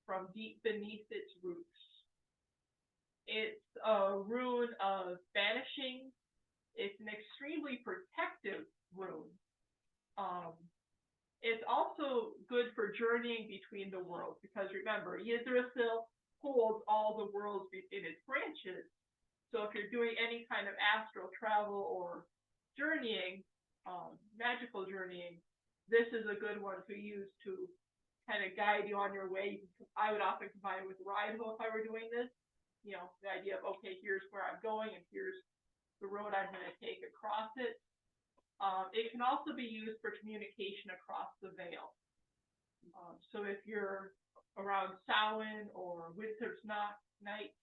from deep beneath its roots. It's a rune of banishing. It's an extremely protective rune. It's also good for journeying between the worlds, because remember, Yggdrasil holds all the worlds in its branches. So if you're doing any kind of astral travel or journeying, magical journeying, this is a good one to use to kind of guide you on your way. I would often combine it with Raiho if I were doing this. You know, the idea of, okay, here's where I'm going and here's the road I'm going to take across it. It can also be used for communication across the veil. So if you're around Samhain or Winter's Night,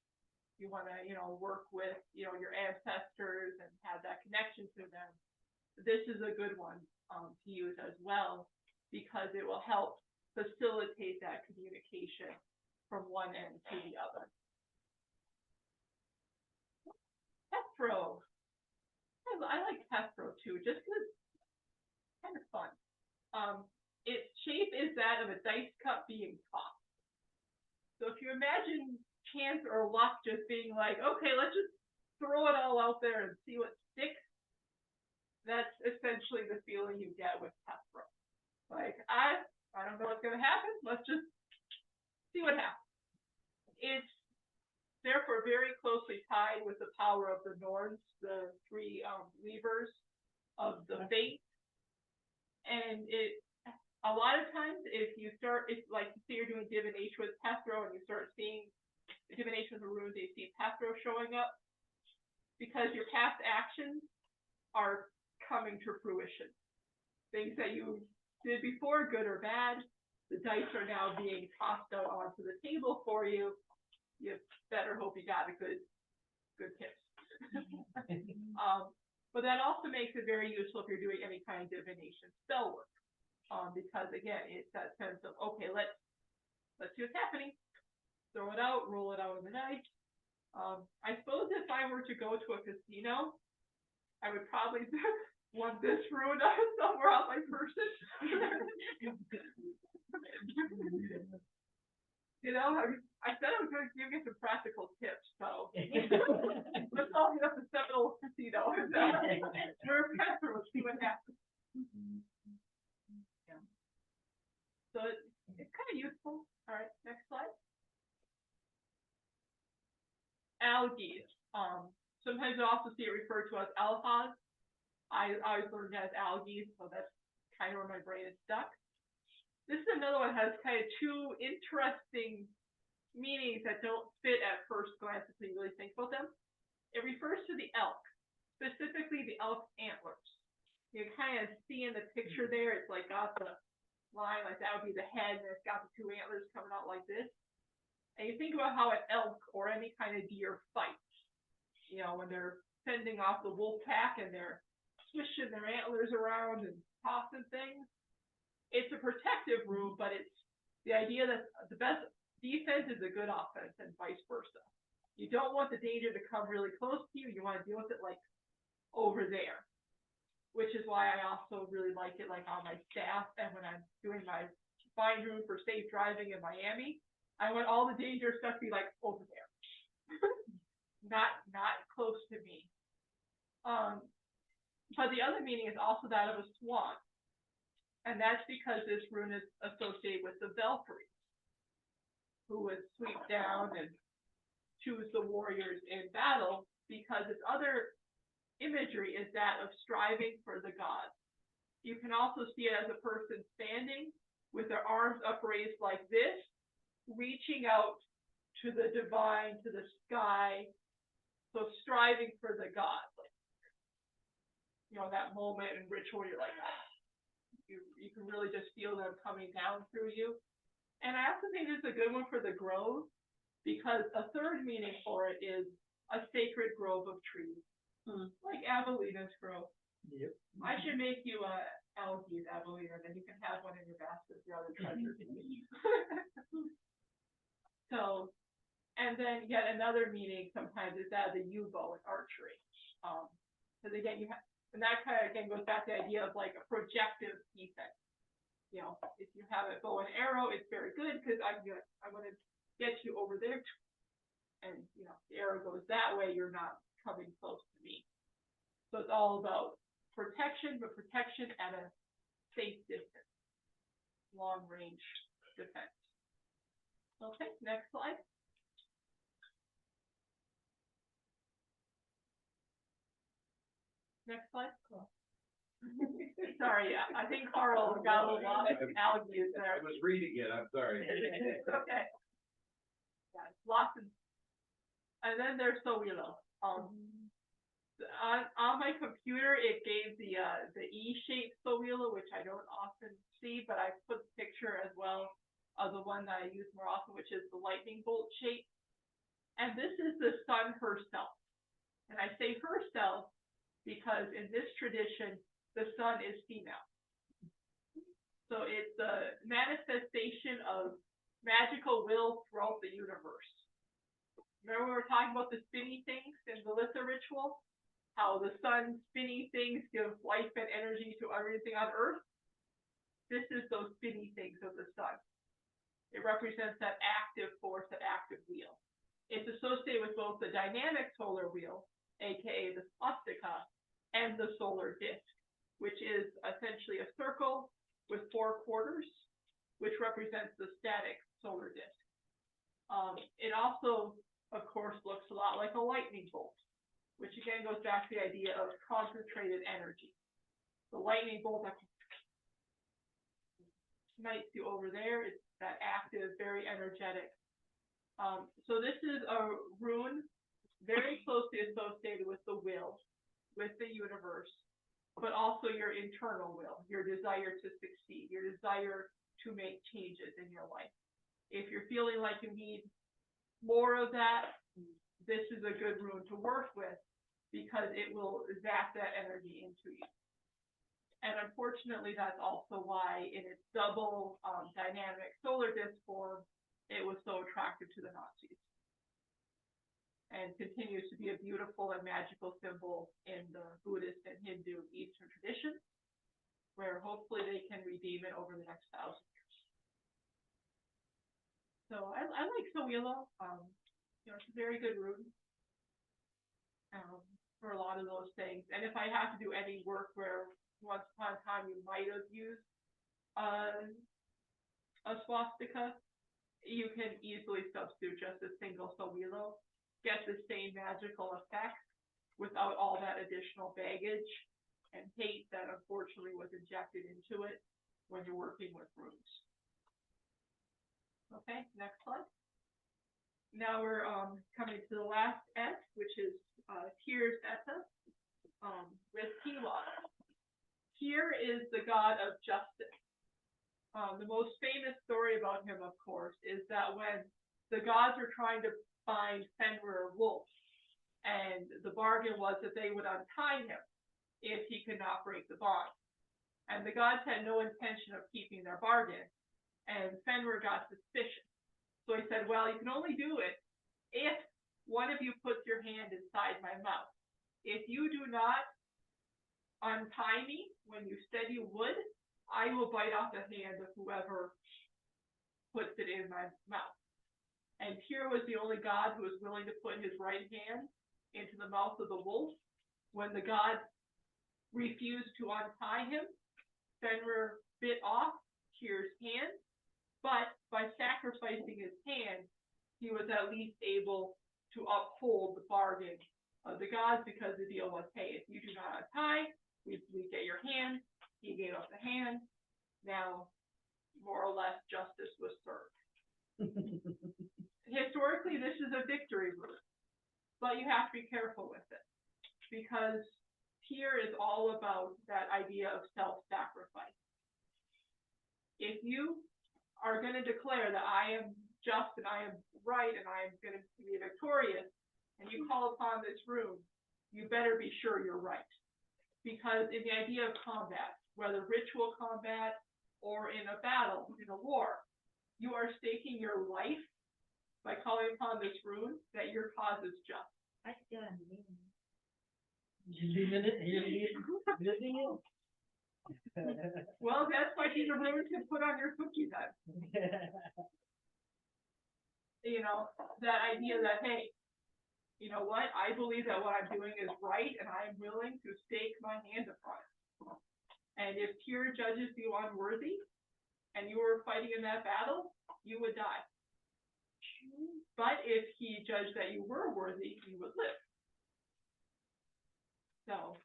you want to, work with, your ancestors and have that connection to them, this is a good one to use as well, because it will help facilitate that communication from one end to the other. Petro. I like Petro too, just because it's kind of fun. Its shape is that of a dice cup being tossed. So if you imagine chance or luck just being like, okay, let's just throw it all out there and see what sticks, that's essentially the feeling you get with Petro. Like, I don't know what's going to happen. Let's just see what happens. It's therefore very closely tied with the power of the Norns, the three levers of the fate. And a lot of times, if like you see you're doing divination with Petro and you start seeing divination with the runes, and you see Petro showing up, because your past actions are coming to fruition. Things that you did before, good or bad, the dice are now being tossed out onto the table for you. You better hope you got a good tip. But that also makes it very useful if you're doing any kind of divination spell work. Because again, it's that sense of, okay, let's see what's happening. Throw it out, roll it out in the dice. I suppose if I were to go to a casino, I would probably want this rune somewhere on my person. I said I was going to give you some practical tips, so let's all get up to Seminole Casino. We're Petro, let's see what happens. Yeah. So it's kind of useful. All right, next slide. Algae. Sometimes you also see it referred to as alphas. I always learned it as algae, so that's kind of where my brain is stuck. This is another one that has kind of two interesting meanings that don't fit at first glance if you really think about them. It refers to the elk, specifically the elk antlers. You kind of see in the picture there, it's like got the line, like that would be the head, and it's got the two antlers coming out like this. And you think about how an elk or any kind of deer fights. When they're fending off the wolf pack and they're swishing their antlers around and tossing things. It's a protective rune, but it's the idea that the best defense is a good offense and vice versa. You don't want the danger to come really close to you. You want to deal with it like over there, which is why I also really like it like on my staff. And when I'm doing my bind rune for safe driving in Miami, I want all the dangerous stuff to be like over there. not close to me. But the other meaning is also that of a swan. And that's because this rune is associated with the Valkyries, who would sweep down and choose the warriors in battle, because its other imagery is that of striving for the gods. You can also see it as a person standing with their arms upraised like this, reaching out to the divine, to the sky, so striving for the gods. Like, that moment in ritual, you're like, you can really just feel them coming down through you. And I also think this is a good one for the grove, because a third meaning for it is a sacred grove of trees, like Avelina's grove. Yep. I should make you a algae Avelina, then you can have one in your basket with your other treasures. So, and then yet another meaning sometimes is that of the U-bow in archery. Because again, and that kind of again goes back to the idea of like a projective defense. If you have a bow and arrow, it's very good because I'm going to get you over there, and the arrow goes that way, you're not coming close to me. So it's all about protection, but protection at a safe distance, long range defense. Okay, next slide. Next slide. Sorry, I think Carl got a lot of algae there. I was reading it, I'm sorry. Okay. Yeah, lots of, and then there's Sowilo. On my computer, it gave the E-shaped Sowilo, which I don't often see, but I put the picture as well of the one that I use more often, which is the lightning bolt shape. And this is the sun herself. And I say herself because in this tradition, the sun is female. So it's a manifestation of magical will throughout the universe. Remember we were talking about the spinny things in the Litha ritual? How the sun spinny things give life and energy to everything on Earth? This is those spinny things of the sun. It represents that active force, that active wheel. It's associated with both the dynamic solar wheel, aka the swastika, and the solar disk, which is essentially a circle with 4 quarters, which represents the static solar disk. It also, of course, looks a lot like a lightning bolt, which again goes back to the idea of concentrated energy. The lightning bolt that you might see over there, it's that active, very energetic. So this is a rune very closely associated with the will, with the universe, but also your internal will, your desire to succeed, your desire to make changes in your life. If you're feeling like you need more of that, this is a good rune to work with because it will zap that energy into you. And unfortunately, that's also why in its double dynamic solar disk form, it was so attractive to the Nazis. And continues to be a beautiful and magical symbol in the Buddhist and Hindu Eastern tradition, where hopefully they can redeem it over the next 1,000 years. So I like Sowilo. It's a very good rune for a lot of those things. And if I have to do any work where once upon a time you might have used a swastika, you can easily substitute just a single Sowilo, get the same magical effect without all that additional baggage and hate that unfortunately was injected into it when you're working with runes. Okay, next slide. Now we're coming to the last S, which is Tyr's Etta, with Tiwa. Tyr is the god of justice. The most famous story about him, of course, is that when the gods were trying to find Fenrir Wolf, and the bargain was that they would untie him if he could not break the bond. And the gods had no intention of keeping their bargain, and Fenrir got suspicious. So he said, well, you can only do it if one of you puts your hand inside my mouth. If you do not untie me when you said you would, I will bite off the hand of whoever puts it in my mouth. And Tyr was the only god who was willing to put his right hand into the mouth of the wolf. When the gods refused to untie him, Fenrir bit off Tyr's hand, but by sacrificing his hand, he was at least able to uphold the bargain of the gods, because the deal was, hey, if you do not untie, we get your hand. He gave up the hand. Now, more or less, justice was served. Historically, this is a victory rune, but you have to be careful with it, because Tyr is all about that idea of self-sacrifice. If you are going to declare that I am just and I am right and I am going to be victorious, and you call upon this rune, you better be sure you're right. Because in the idea of combat, whether ritual combat or in a battle, in a war, you are staking your life by calling upon this rune that your cause is just. I still am living. You're living it. Well, that's why these runes can put on your cookie then. That idea that, hey, you know what? I believe that what I'm doing is right, and I am willing to stake my hand upon it. And if Tyr judges you unworthy, and you were fighting in that battle, you would die. But if he judged that you were worthy, you would live. So,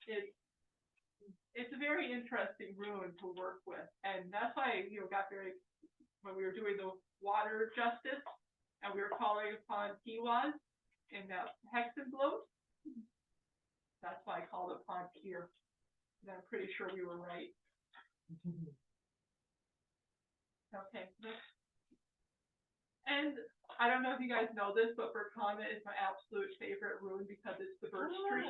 it's a very interesting rune to work with, and that's why got very, when we were doing the water justice, and we were calling upon Tiwas in that hexen bloat, that's why I called upon Tyr, and I'm pretty sure we were right. Okay, next. And I don't know if you guys know this, but Berkana is my absolute favorite rune because it's the birch tree.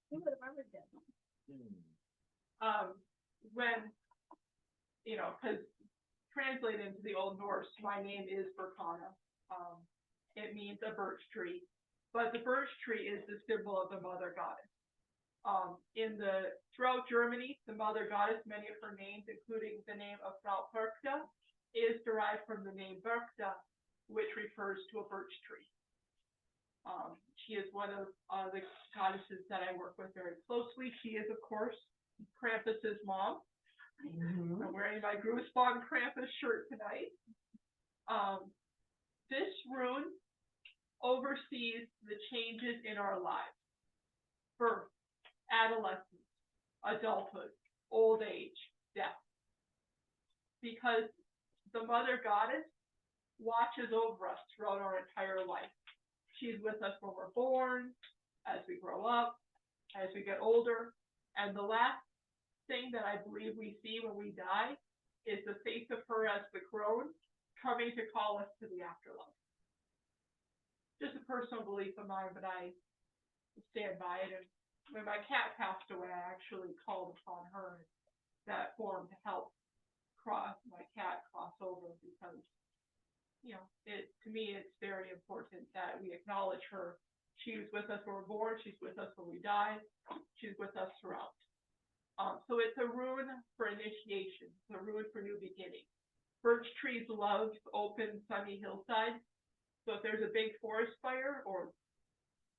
Who would have remembered that? When, because translated into the Old Norse, my name is Berkana. It means a birch tree, but the birch tree is the symbol of the mother goddess. Throughout Germany, the mother goddess, many of her names, including the name of Frau Perkta, is derived from the name Berkta, which refers to a birch tree. She is one of the goddesses that I work with very closely. She is, of course, Krampus's mom. I'm wearing my Grußbahn Krampus shirt tonight. This rune oversees the changes in our lives: birth, adolescence, adulthood, old age, death. Because the mother goddess watches over us throughout our entire life. She's with us when we're born, as we grow up, as we get older, and the last thing that I believe we see when we die is the face of her as the crone coming to call us to the afterlife. Just a personal belief of mine, but I stand by it. And when my cat passed away, I actually called upon her in that form to help my cat cross over, because to me, it's very important that we acknowledge her. She was with us when we're born. She's with us when we die. She's with us throughout. So it's a rune for initiation. It's a rune for new beginning. Birch trees love open, sunny hillsides. So if there's a big forest fire or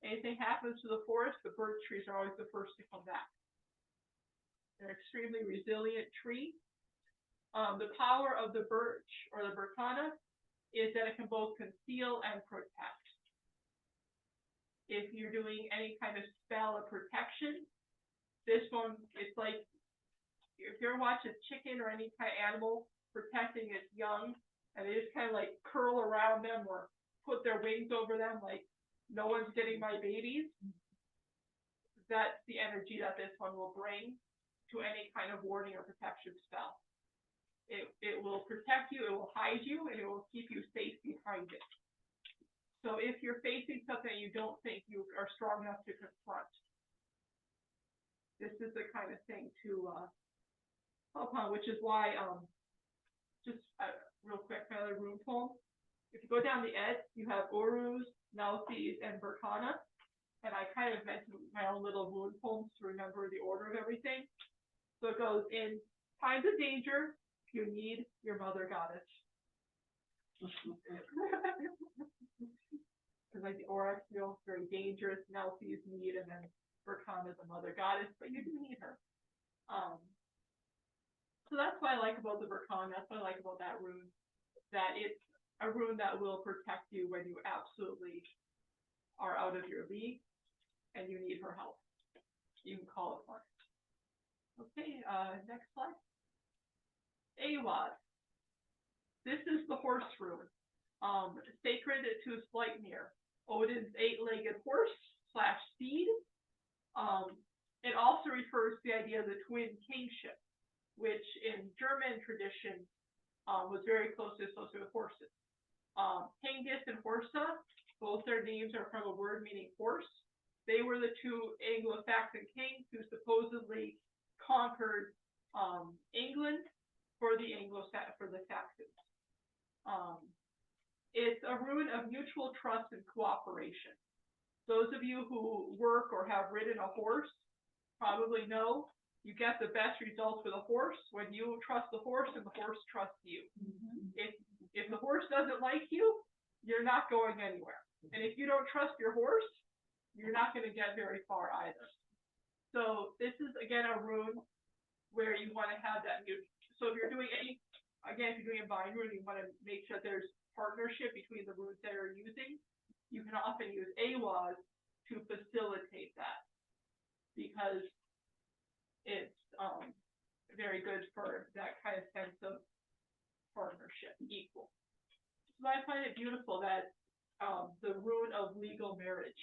anything happens to the forest, the birch trees are always the first to come back. They're an extremely resilient tree. The power of the birch or the Berkana is that it can both conceal and protect. If you're doing any kind of spell of protection, this one, it's like if you're watching a chicken or any kind of animal protecting its young, and they just kind of like curl around them or put their wings over them like, no one's getting my babies. That's the energy that this one will bring to any kind of warding or protection spell. It will protect you, it will hide you, and it will keep you safe behind it. So if you're facing something you don't think you are strong enough to confront, this is the kind of thing to help on, which is why, real quick, another rune poem. If you go down the edge, you have Uruz, Nauthiz, and Berkana. And I kind of mentioned my own little rune poems to remember the order of everything. So it goes in times of danger, you need your mother goddess. Because like the Oryx, very dangerous, Nauthiz need, and then Berkana is a mother goddess, but you do need her. So that's what I like about the Berkana. That's what I like about that rune. That it's a rune that will protect you when you absolutely are out of your league and you need her help. You can call upon it. Okay, next slide. Awad. This is the horse rune. Sacred to Sleipnir, Odin's 8-legged horse / steed. It also refers to the idea of the twin kingship, which in German tradition was very closely associated with horses. Hengist and Horsa, both their names are from a word meaning horse. They were the two Anglo-Saxon kings who supposedly conquered England for the Saxons. It's a rune of mutual trust and cooperation. Those of you who work or have ridden a horse probably know you get the best results with a horse when you trust the horse and the horse trusts you. If the horse doesn't like you, you're not going anywhere. And if you don't trust your horse, you're not going to get very far either. So this is, again, a rune where you want to have that mutual. So if you're doing if you're doing a bind rune, you want to make sure there's partnership between the runes that you're using. You can often use Awaz to facilitate that, because it's very good for that kind of sense of partnership, equal. So I find it beautiful that the rune of legal marriage.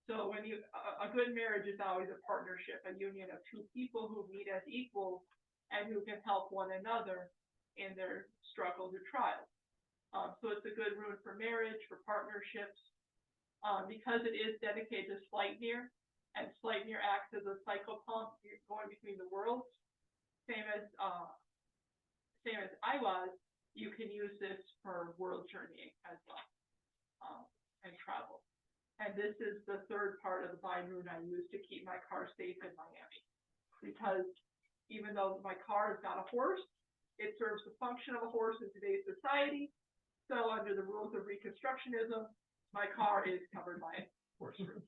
So when a good marriage is always a partnership, a union of two people who meet as equals and who can help one another in their struggles or trials. So it's a good rune for marriage, for partnerships, because it is dedicated to Sleipnir, and Sleipnir acts as a cycle pump going between the worlds. Same as I was, you can use this for world journeying as well, and travel. And this is the third part of the bind rune I use to keep my car safe in Miami. Because even though my car is not a horse, it serves the function of a horse in today's society. So under the rules of Reconstructionism, my car is covered by horse rune.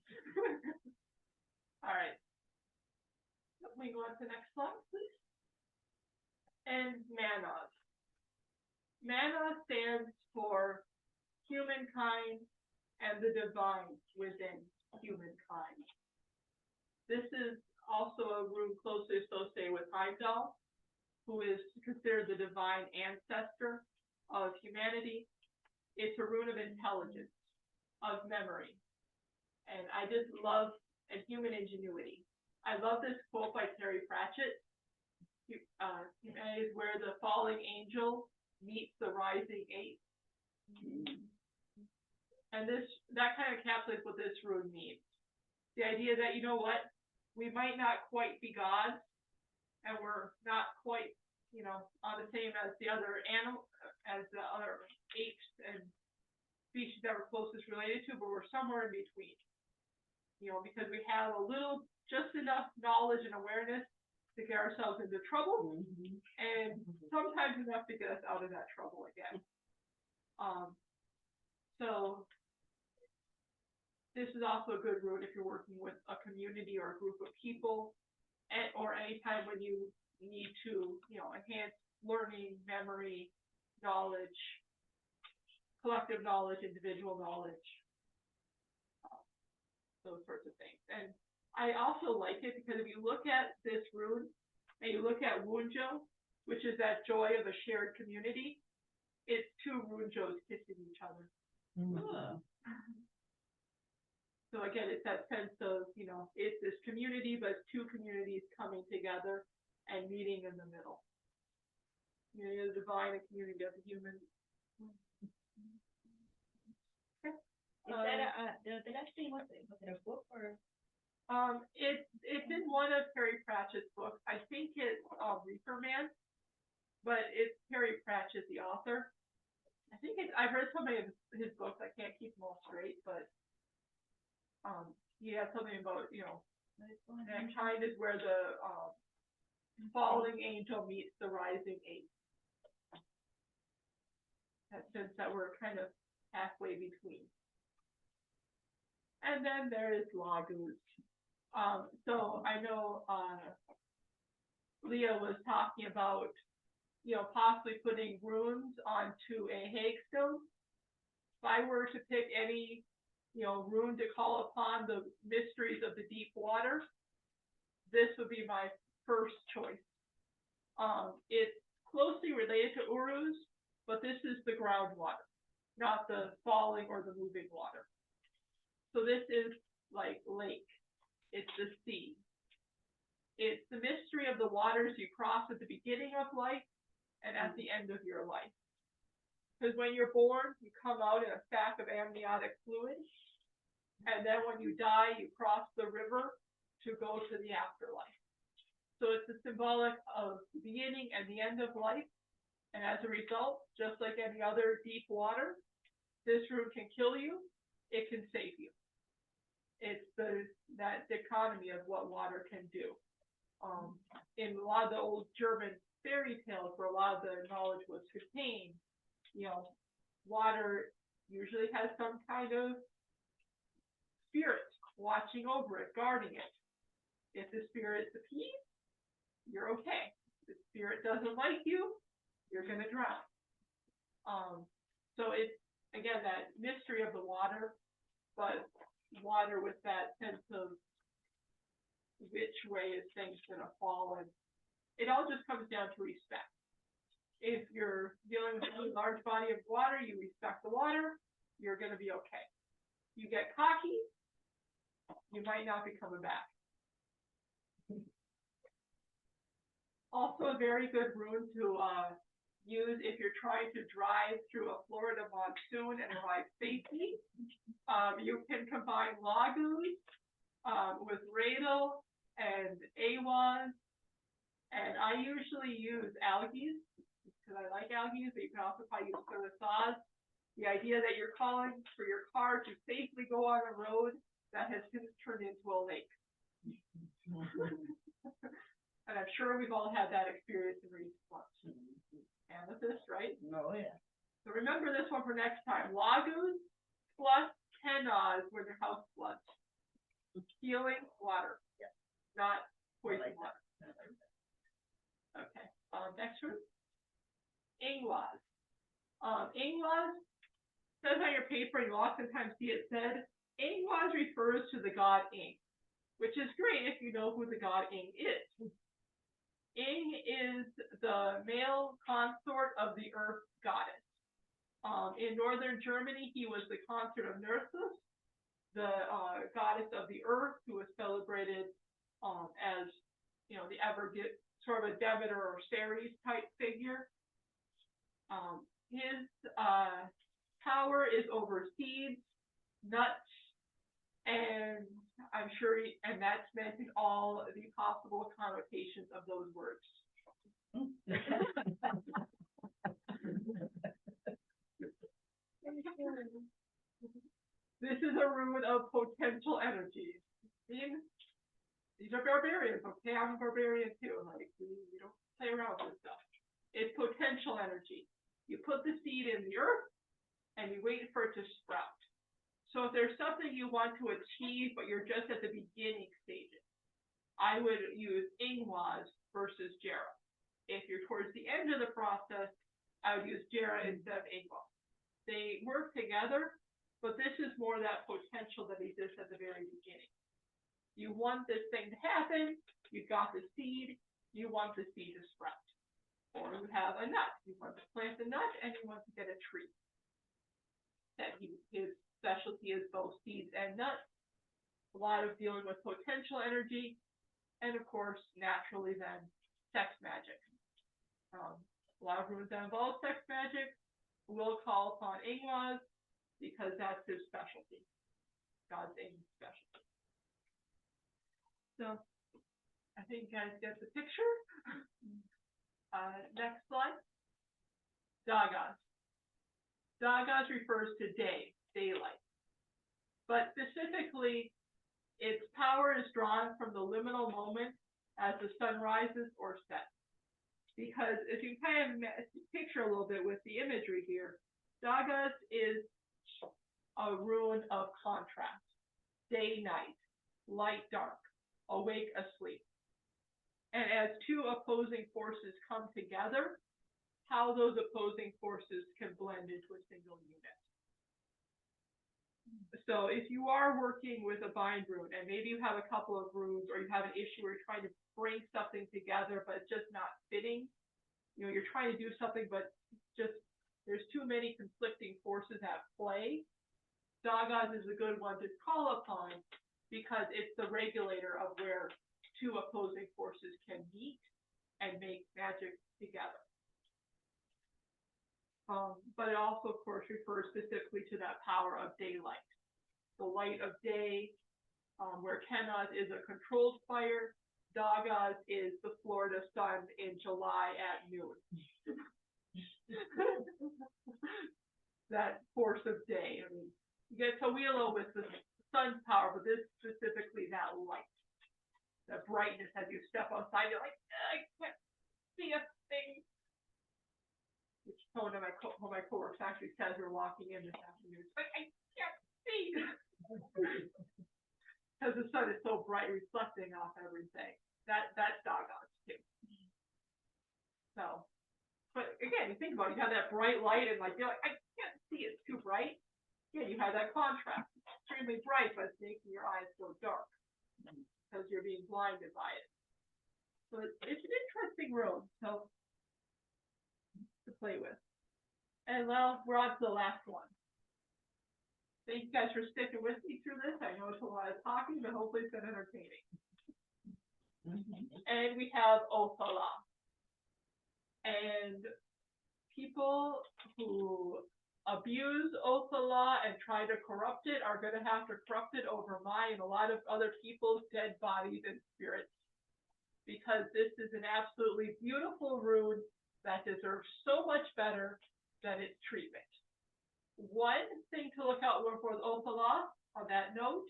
All right. Let me go on to the next slide, please. And Manas. Mana stands for humankind and the divine within humankind. This is also a rune closely associated with Heimdall, who is considered the divine ancestor of humanity. It's a rune of intelligence, of memory. And I just love and human ingenuity. I love this quote by Terry Pratchett. Humanity is where the falling angel meets the rising eight. And that kind of encapsulates what this rune means. The idea that, you know what, we might not quite be gods, and we're not quite, on the same as the other apes and species that we're closest related to, but we're somewhere in between. Because we have just enough knowledge and awareness to get ourselves into trouble, and sometimes enough to get us out of that trouble again. So this is also a good rune if you're working with a community or a group of people, or anytime when you need to, enhance learning, memory, knowledge, collective knowledge, individual knowledge, those sorts of things. And I also like it because if you look at this rune and you look at Wunjo, which is that joy of a shared community, it's two Wunjos kissing each other. So again, it's that sense of, it's this community, but it's two communities coming together and meeting in the middle. The divine and community of the human. Okay. Is that the last thing was it a book or? It's in one of Terry Pratchett's books. I think it's Reaper Man, but it's Terry Pratchett, the author. I think I've read so many of his books, I can't keep them all straight, but he has something about, mankind is where the falling angel meets the rising eight. That sense that we're kind of halfway between. And then there is Lagus. So I know Leah was talking about, possibly putting runes onto a hagstone. If I were to pick any, rune to call upon the mysteries of the deep water, this would be my first choice. It's closely related to Uruz, but this is the groundwater, not the falling or the moving water. So this is like lake. It's the sea. It's the mystery of the waters you cross at the beginning of life and at the end of your life. Because when you're born, you come out in a sack of amniotic fluid. And then when you die, you cross the river to go to the afterlife. So it's a symbolic of the beginning and the end of life. And as a result, just like any other deep water, this rune can kill you, it can save you. It's that dichotomy of what water can do. In a lot of the old German fairy tales where a lot of the knowledge was contained, water usually has some kind of spirit watching over it, guarding it. If the spirit's appeased, you're okay. If the spirit doesn't like you, you're going to drown. So it's, again, that mystery of the water, but water with that sense of which way is things going to fall. And it all just comes down to respect. If you're dealing with a large body of water, you respect the water, you're going to be okay. You get cocky, you might not be coming back. Also a very good rune to use if you're trying to drive through a Florida monsoon and arrive safely. You can combine Laguz with Radel and Awaz, and I usually use algae because I like algae, but you can also probably use Soda. The idea that you're calling for your car to safely go on a road that has since turned into a lake. And I'm sure we've all had that experience in recent months. Amethyst, right? Oh, yeah. So remember this one for next time. Laguz plus Kenaz when your house floods. Healing water. Yeah. Not poison I like water. that. Okay. Next one. Ingwaz. Ingwaz says on your paper, and you oftentimes see it said, Ingwaz refers to the god Ing, which is great if you know who the god Ing is. Ing is the male consort of the earth goddess. In northern Germany, he was the consort of Nerthus, the goddess of the earth, who was celebrated as, you know, the sort of a Demeter or Ceres type figure. His power is over seeds, nuts, and I'm sure, and that's meant in all the possible connotations of those words. This is a rune of potential energy. These are barbarians, okay? I'm a barbarian too. Like, we don't play around with stuff. It's potential energy. You put the seed in the earth, and you wait for it to sprout. So if there's something you want to achieve, but you're just at the beginning stages, I would use Ingwaz versus Jera. If you're towards the end of the process, I would use Jera instead of Ingwaz. They work together, but this is more that potential that exists at the very beginning. You want this thing to happen, you've got the seed, you want the seed to sprout. Or you have a nut, you want to plant the nut and you want to get a tree. That his specialty is both seeds and nuts. A lot of dealing with potential energy, and of course, naturally then, sex magic. A lot of runes that involve sex magic will call upon Ingwaz because that's his specialty. God's Ing specialty. So, I think you guys get the picture. Next slide. Dagaz. Dagaz refers to day, daylight. But specifically, its power is drawn from the liminal moment as the sun rises or sets. Because if you kind of picture a little bit with the imagery here, Dagaz is a rune of contrast. Day, night, light, dark, awake, asleep. And as two opposing forces come together, how those opposing forces can blend into a single unit. So if you are working with a bind rune, and maybe you have a couple of runes, or you have an issue where you're trying to bring something together, but it's just not fitting, you know, you're trying to do something, but just there's too many conflicting forces at play, Dagaz is a good one to call upon because it's the regulator of where two opposing forces can meet and make magic together. But it also, of course, refers specifically to that power of daylight. The light of day, where Kenaz is a controlled fire, Dagaz is the Florida sun in July at noon. That force of day. I mean, you get Tawilo with the sun's power, but this specifically that light. That brightness as you step outside, you're like, I can't see a thing. Which one of my coworkers actually says we're walking in this afternoon. It's like, I can't see. Because the sun is so bright, reflecting off everything. That's Dagaz too. So, but again, you think about it, you have that bright light and like, you're like, I can't see, it's too bright. Yeah, you have that contrast. It's extremely bright, but it's making your eyes go dark. Because you're being blinded by it. So it's an interesting road to play with. And well, we're on to the last one. Thank you guys for sticking with me through this. I know it's a lot of talking, but hopefully it's been entertaining. And we have Othala. And people who abuse Othala and try to corrupt it are going to have to corrupt it over my and a lot of other people's dead bodies and spirits. Because this is an absolutely beautiful rune that deserves so much better than its treatment. One thing to look out for with Othala, on that note,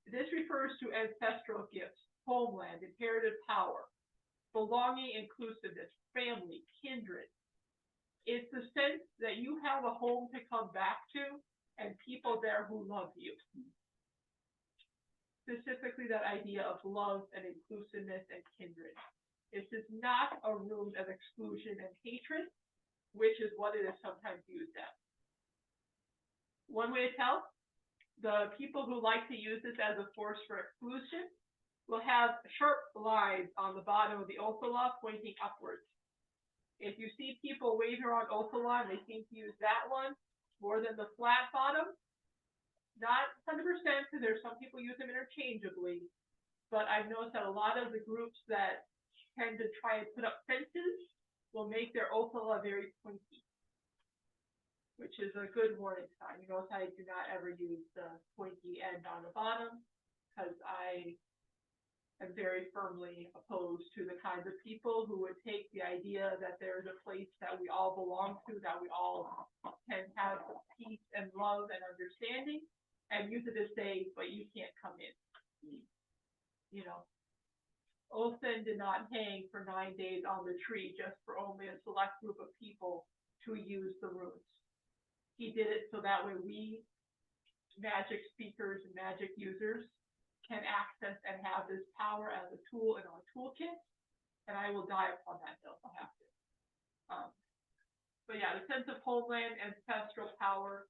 this refers to ancestral gifts, homeland, inherited power, belonging, inclusiveness, family, kindred. It's the sense that you have a home to come back to and people there who love you. Specifically that idea of love and inclusiveness and kindred. This is not a rune of exclusion and hatred, which is what it is sometimes used as. One way to tell, the people who like to use this as a force for exclusion will have sharp lines on the bottom of the Othala pointing upwards. If you see people waving around Othala and they seem to use that one more than the flat bottom, not 100%, because there's some people use them interchangeably, but I've noticed that a lot of the groups that tend to try and put up fences will make their Othala very pointy, which is a good warning sign. You notice I do not ever use the pointy end on the bottom, because I am very firmly opposed to the kinds of people who would take the idea that there is a place that we all belong to, that we all can have peace and love and understanding, and use it to say, but you can't come in. You know, Othin did not hang for 9 days on the tree just for only a select group of people to use the runes. He did it so that way we, magic speakers and magic users, can access and have this power as a tool in our toolkit, and I will die upon that hill if I have to. But yeah, the sense of homeland, ancestral power.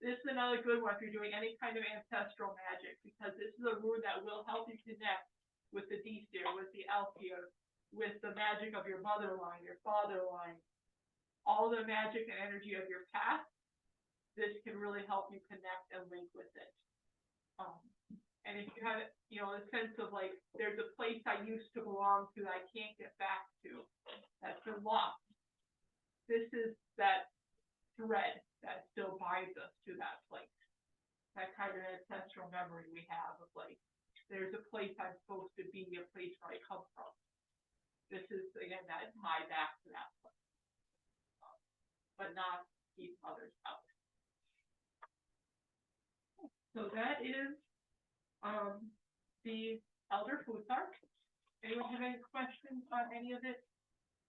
This is another good one if you're doing any kind of ancestral magic, because this is a rune that will help you connect with the Deestir, with the Elfir, with the magic of your mother line, your father line, all the magic and energy of your past. This can really help you connect and link with it. And if you have, you know, a sense of like, there's a place I used to belong to that I can't get back to, that's been lost. This is that thread that still binds us to that place. That kind of ancestral memory we have of like, there's a place I'm supposed to be, a place where I come from. This is, again, that tie back to that place. But not keep others out. So that is the Elder Futhark. Anyone have any questions on any of it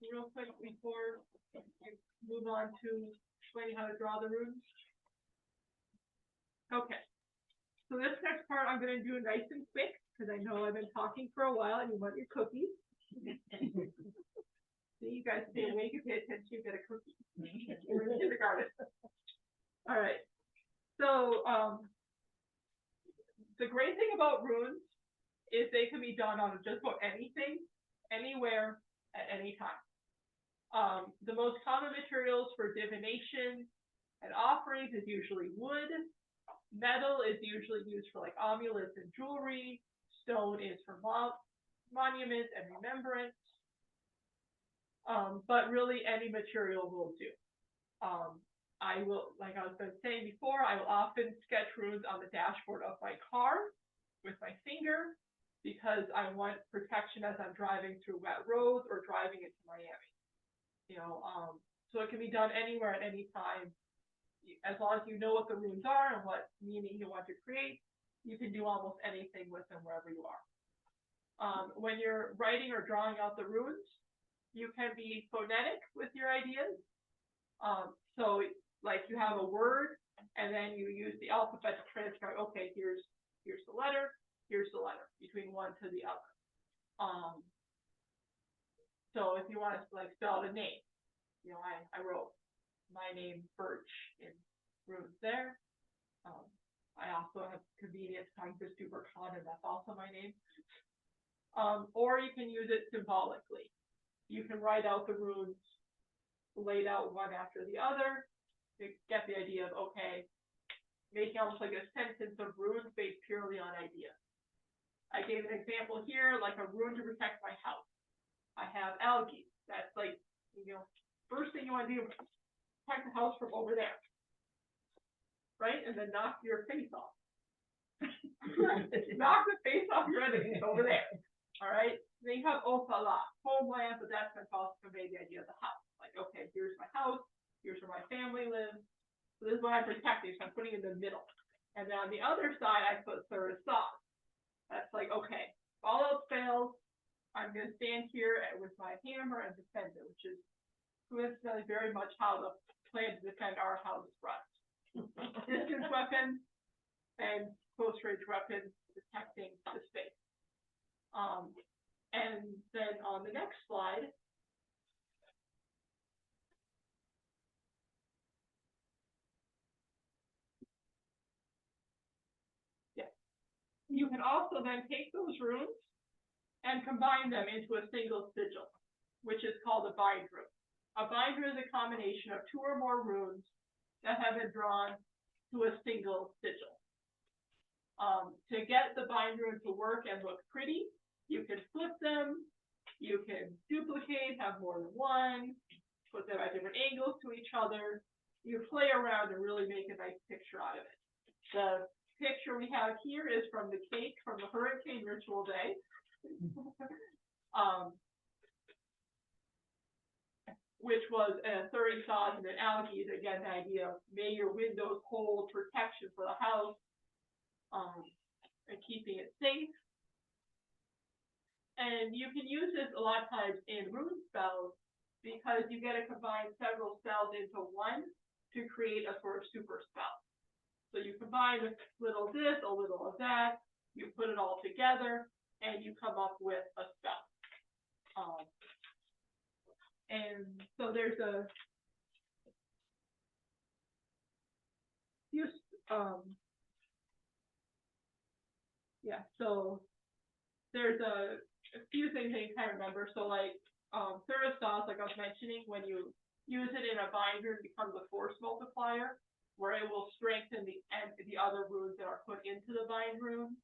real quick before we move on to explaining how to draw the runes? Okay. So this next part I'm going to do nice and quick, because I know I've been talking for a while and you want your cookies. So you guys stay awake and pay attention, you get a cookie. We're in kindergarten. All right. So the great thing about runes is they can be done on just about anything, anywhere, at any time. The most common materials for divination and offerings is usually wood. Metal is usually used for like amulets and jewelry. Stone is for monuments and remembrance. But really any material will do. I will, like I was saying before, I will often sketch runes on the dashboard of my car with my finger, because I want protection as I'm driving through wet roads or driving into Miami. You know, so it can be done anywhere at any time. As long as you know what the runes are and what meaning you want to create, you can do almost anything with them wherever you are. When you're writing or drawing out the runes, you can be phonetic with your ideas. So like you have a word and then you use the alphabet to transcribe, okay, here's the letter between one to the other. So if you want to like spell the name, you know, I wrote my name Birch in runes there. I also have convenience time for super common, that's also my name. Or you can use it symbolically. You can write out the runes laid out one after the other to get the idea of, okay, making almost like a sentence of runes based purely on ideas. I gave an example here, like a rune to protect my house. I have algae. That's like, you know, first thing you wanna do, protect the house from over there. Right, and then knock your face off. Knock the face off your enemy over there. All right. Then you have Opala, homeland, but that's meant to also convey the idea of the house. Like, okay, here's my house, here's where my family lives. So this is what I'm protecting, so I'm putting it in the middle. And then on the other side, I put Sarasas. That's like, okay, if all else fails, I'm gonna stand here with my hammer and defend it, which is coincidentally very much how the plan to defend our houses runs. Distance weapons and close range weapons protecting the space. And then on the next slide, you can also then take those runes and combine them into a single sigil, which is called a bind rune. A bind rune is a combination of 2 or more runes that have been drawn to a single sigil. To get the bind rune to work and look pretty, you can flip them, you can duplicate, have more than one, put them at different angles to each other. You play around and really make a nice picture out of it. The picture we have here is from the cake from the hurricane ritual day. Which was a 30 saws and an algae. Again, the idea of may your windows hold protection for the house, and keeping it safe. And you can use this a lot of times in rune spells because you get to combine several spells into one to create a sort of super spell. So you combine a little of this, a little of that, you put it all together, and you come up with a spell. And so there's a few, so there's a few things that you kind of remember. So like, Thuristos, like I was mentioning, when you use it in a binder, it becomes a force multiplier, where it will strengthen the other runes that are put into the bind rune.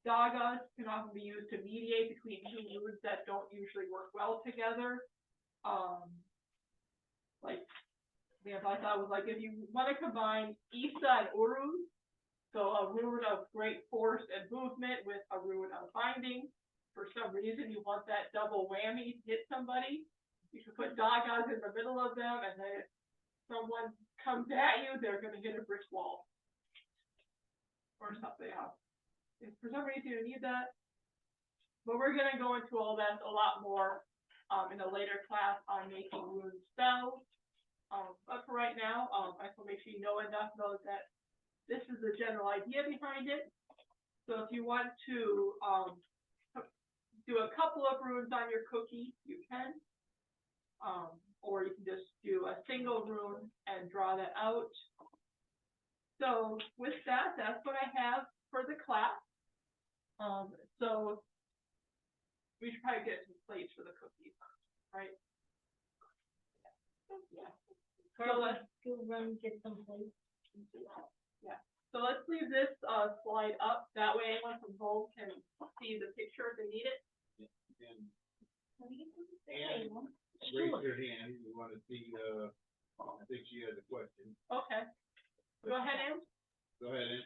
Dagas can often be used to mediate between 2 runes that don't usually work well together. Like the example I thought was like if you want to combine Isa and Uru, so a rune of great force and movement with a rune of binding. For some reason, you want that double whammy to hit somebody. You can put Dagas in the middle of them, and then if someone comes at you, they're going to hit a brick wall or something else. If for some reason you need that, but we're going to go into all that a lot more in a later class on making rune spells. But for right now, I just want to make sure you know enough that this is the general idea behind it. So if you want to do a couple of runes on your cookie, you can. Or you can just do a single rune and draw that out. So with that, that's what I have for the class. So we should probably get some plates for the cookies, right? Yeah. So let's go run get some plates. Yeah. So let's leave this slide up. That way anyone from home can see the picture if they need it. And raise your hand. You want to see, I think she has a question. Okay. Go ahead, Ann. Go ahead, Ann.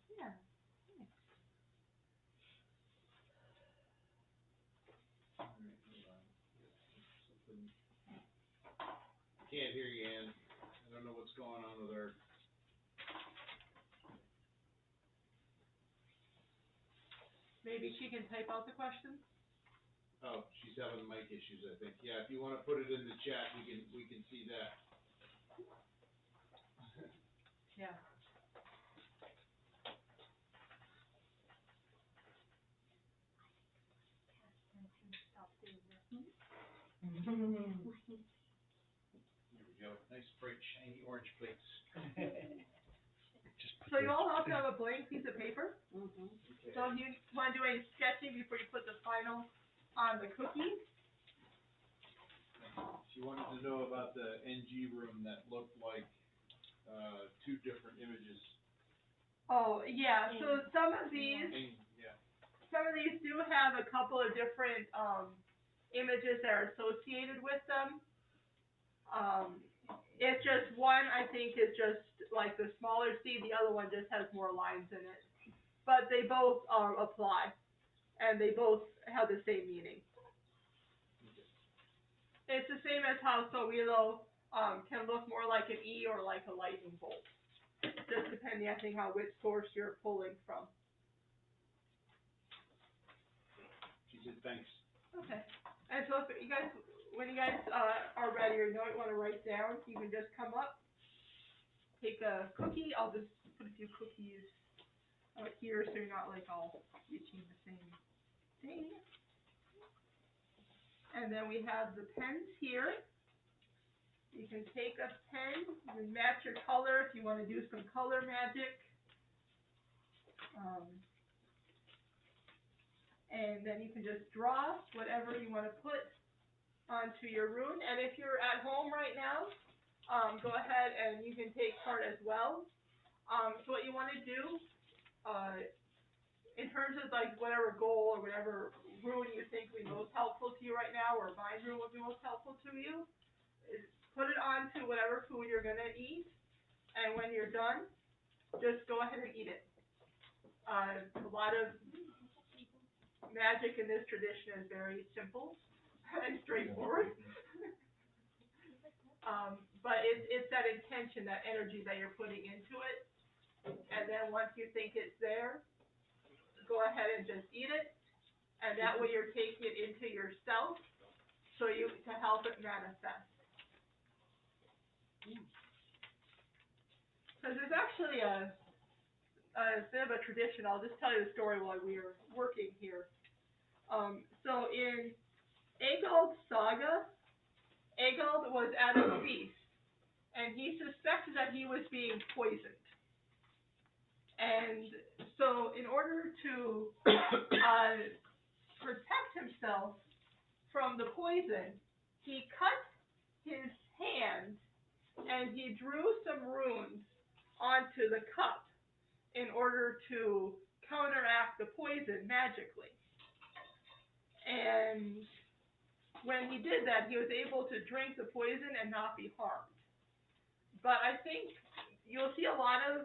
Yeah. Can't hear you, Ann. I don't know what's going on with her. Maybe she can type out the question. Oh, she's having mic issues, I think. Yeah, if you want to put it in the chat, we can see that. Yeah. Here we go, nice bright shiny orange plates. So you all also have a blank piece of paper. Mhm. Okay. So if you want to do any sketching before you put the final on the cookie. She wanted to know about the NG room that looked like, two different images. Oh, yeah, so some of these Yeah. do have a couple of different, images that are associated with them. It's just one, I think, is just like the smaller C, the other one just has more lines in it. But they both, apply, and they both have the same meaning. It's the same as how Sowilo, can look more like an E or like a lightning bolt. Just depending, I think, on which source you're pulling from. She said, thanks. Okay. And so if you guys, when you guys, are ready or you know what you wanna write down, you can just come up, take a cookie, I'll just put a few cookies out here so you're not like all reaching the same thing. And then we have the pens here. You can take a pen, you can match your color if you wanna do some color magic. And then you can just draw whatever you wanna put onto your rune, and if you're at home right now, go ahead and you can take part as well. So what you wanna do, in terms of like whatever goal or whatever rune you think would be most helpful to you right now, or mind rune would be most helpful to you, is put it onto whatever food you're gonna eat, and when you're done, just go ahead and eat it. A lot of magic in this tradition is very simple and straightforward. But it's that intention, that energy that you're putting into it, and then once you think it's there, go ahead and just eat it, and that way you're taking it into yourself, to help it manifest. Cause there's actually a bit of a tradition, I'll just tell you the story while we were working here. So in Egald's saga, Egald was at a feast, and he suspected that he was being poisoned. And so in order to, protect himself from the poison, he cut his hand and he drew some runes onto the cup in order to counteract the poison magically. And when he did that, he was able to drink the poison and not be harmed. But I think you'll see a lot of,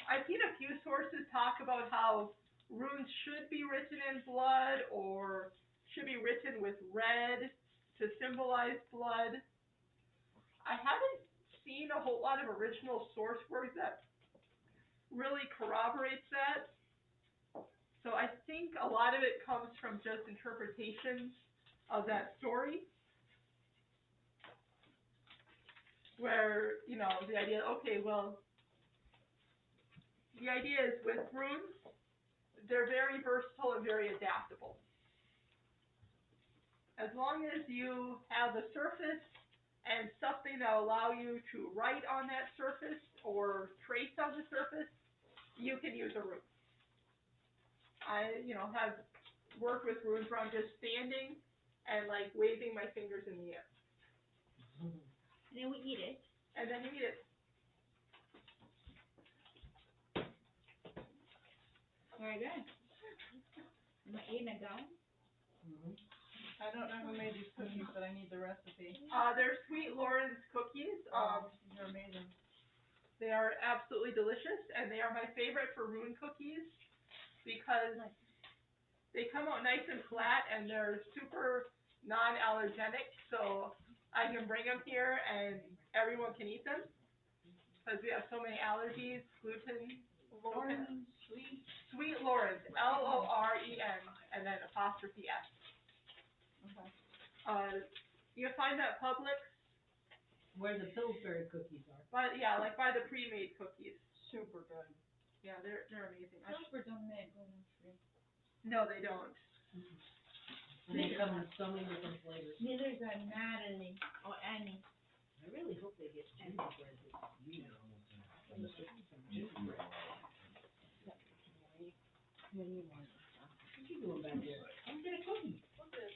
I've seen a few sources talk about how runes should be written in blood or should be written with red to symbolize blood. I haven't seen a whole lot of original source work that really corroborates that. So I think a lot of it comes from just interpretations of that story, where, you know, the idea, okay, well, the idea is with runes, they're very versatile and very adaptable. As long as you have a surface and something that will allow you to write on that surface or trace on the surface, you can use a rune. I, have worked with runes where I'm just standing and like waving my fingers in the air. And then we eat it. And then you eat it. Very good. Am I eating it down? I don't know who made these cookies, but I need the recipe. They're Sweet Lauren's cookies. These are amazing. They are absolutely delicious, and they are my favorite for rune cookies because they come out nice and flat, and they're super non-allergenic, so I can bring them here and everyone can eat them because we have so many allergies, gluten. Lauren, Sweet Lauren's, Loren, and then apostrophe S. Okay. You can find that at Publix. Where the Pillsbury cookies are. But yeah, like by the pre-made cookies. Super good. Yeah, they're amazing. Super don't make gluten free. No, they don't. And they come in so many different flavors. Neither is Natalie or Annie. I really hope they get gingerbread this year. Gingerbread. What do you want? What you doing back there? I'm gonna cookie. What's this?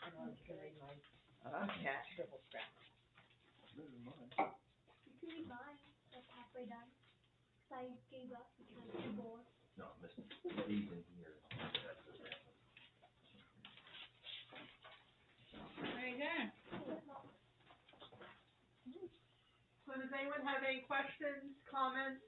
I know, it's gonna be my Okay. triple scrap. You can be mine, that's halfway done. 'Cause I gave up because I was too bored. No, Miss, these in here. Very good. So does anyone have any questions, comments?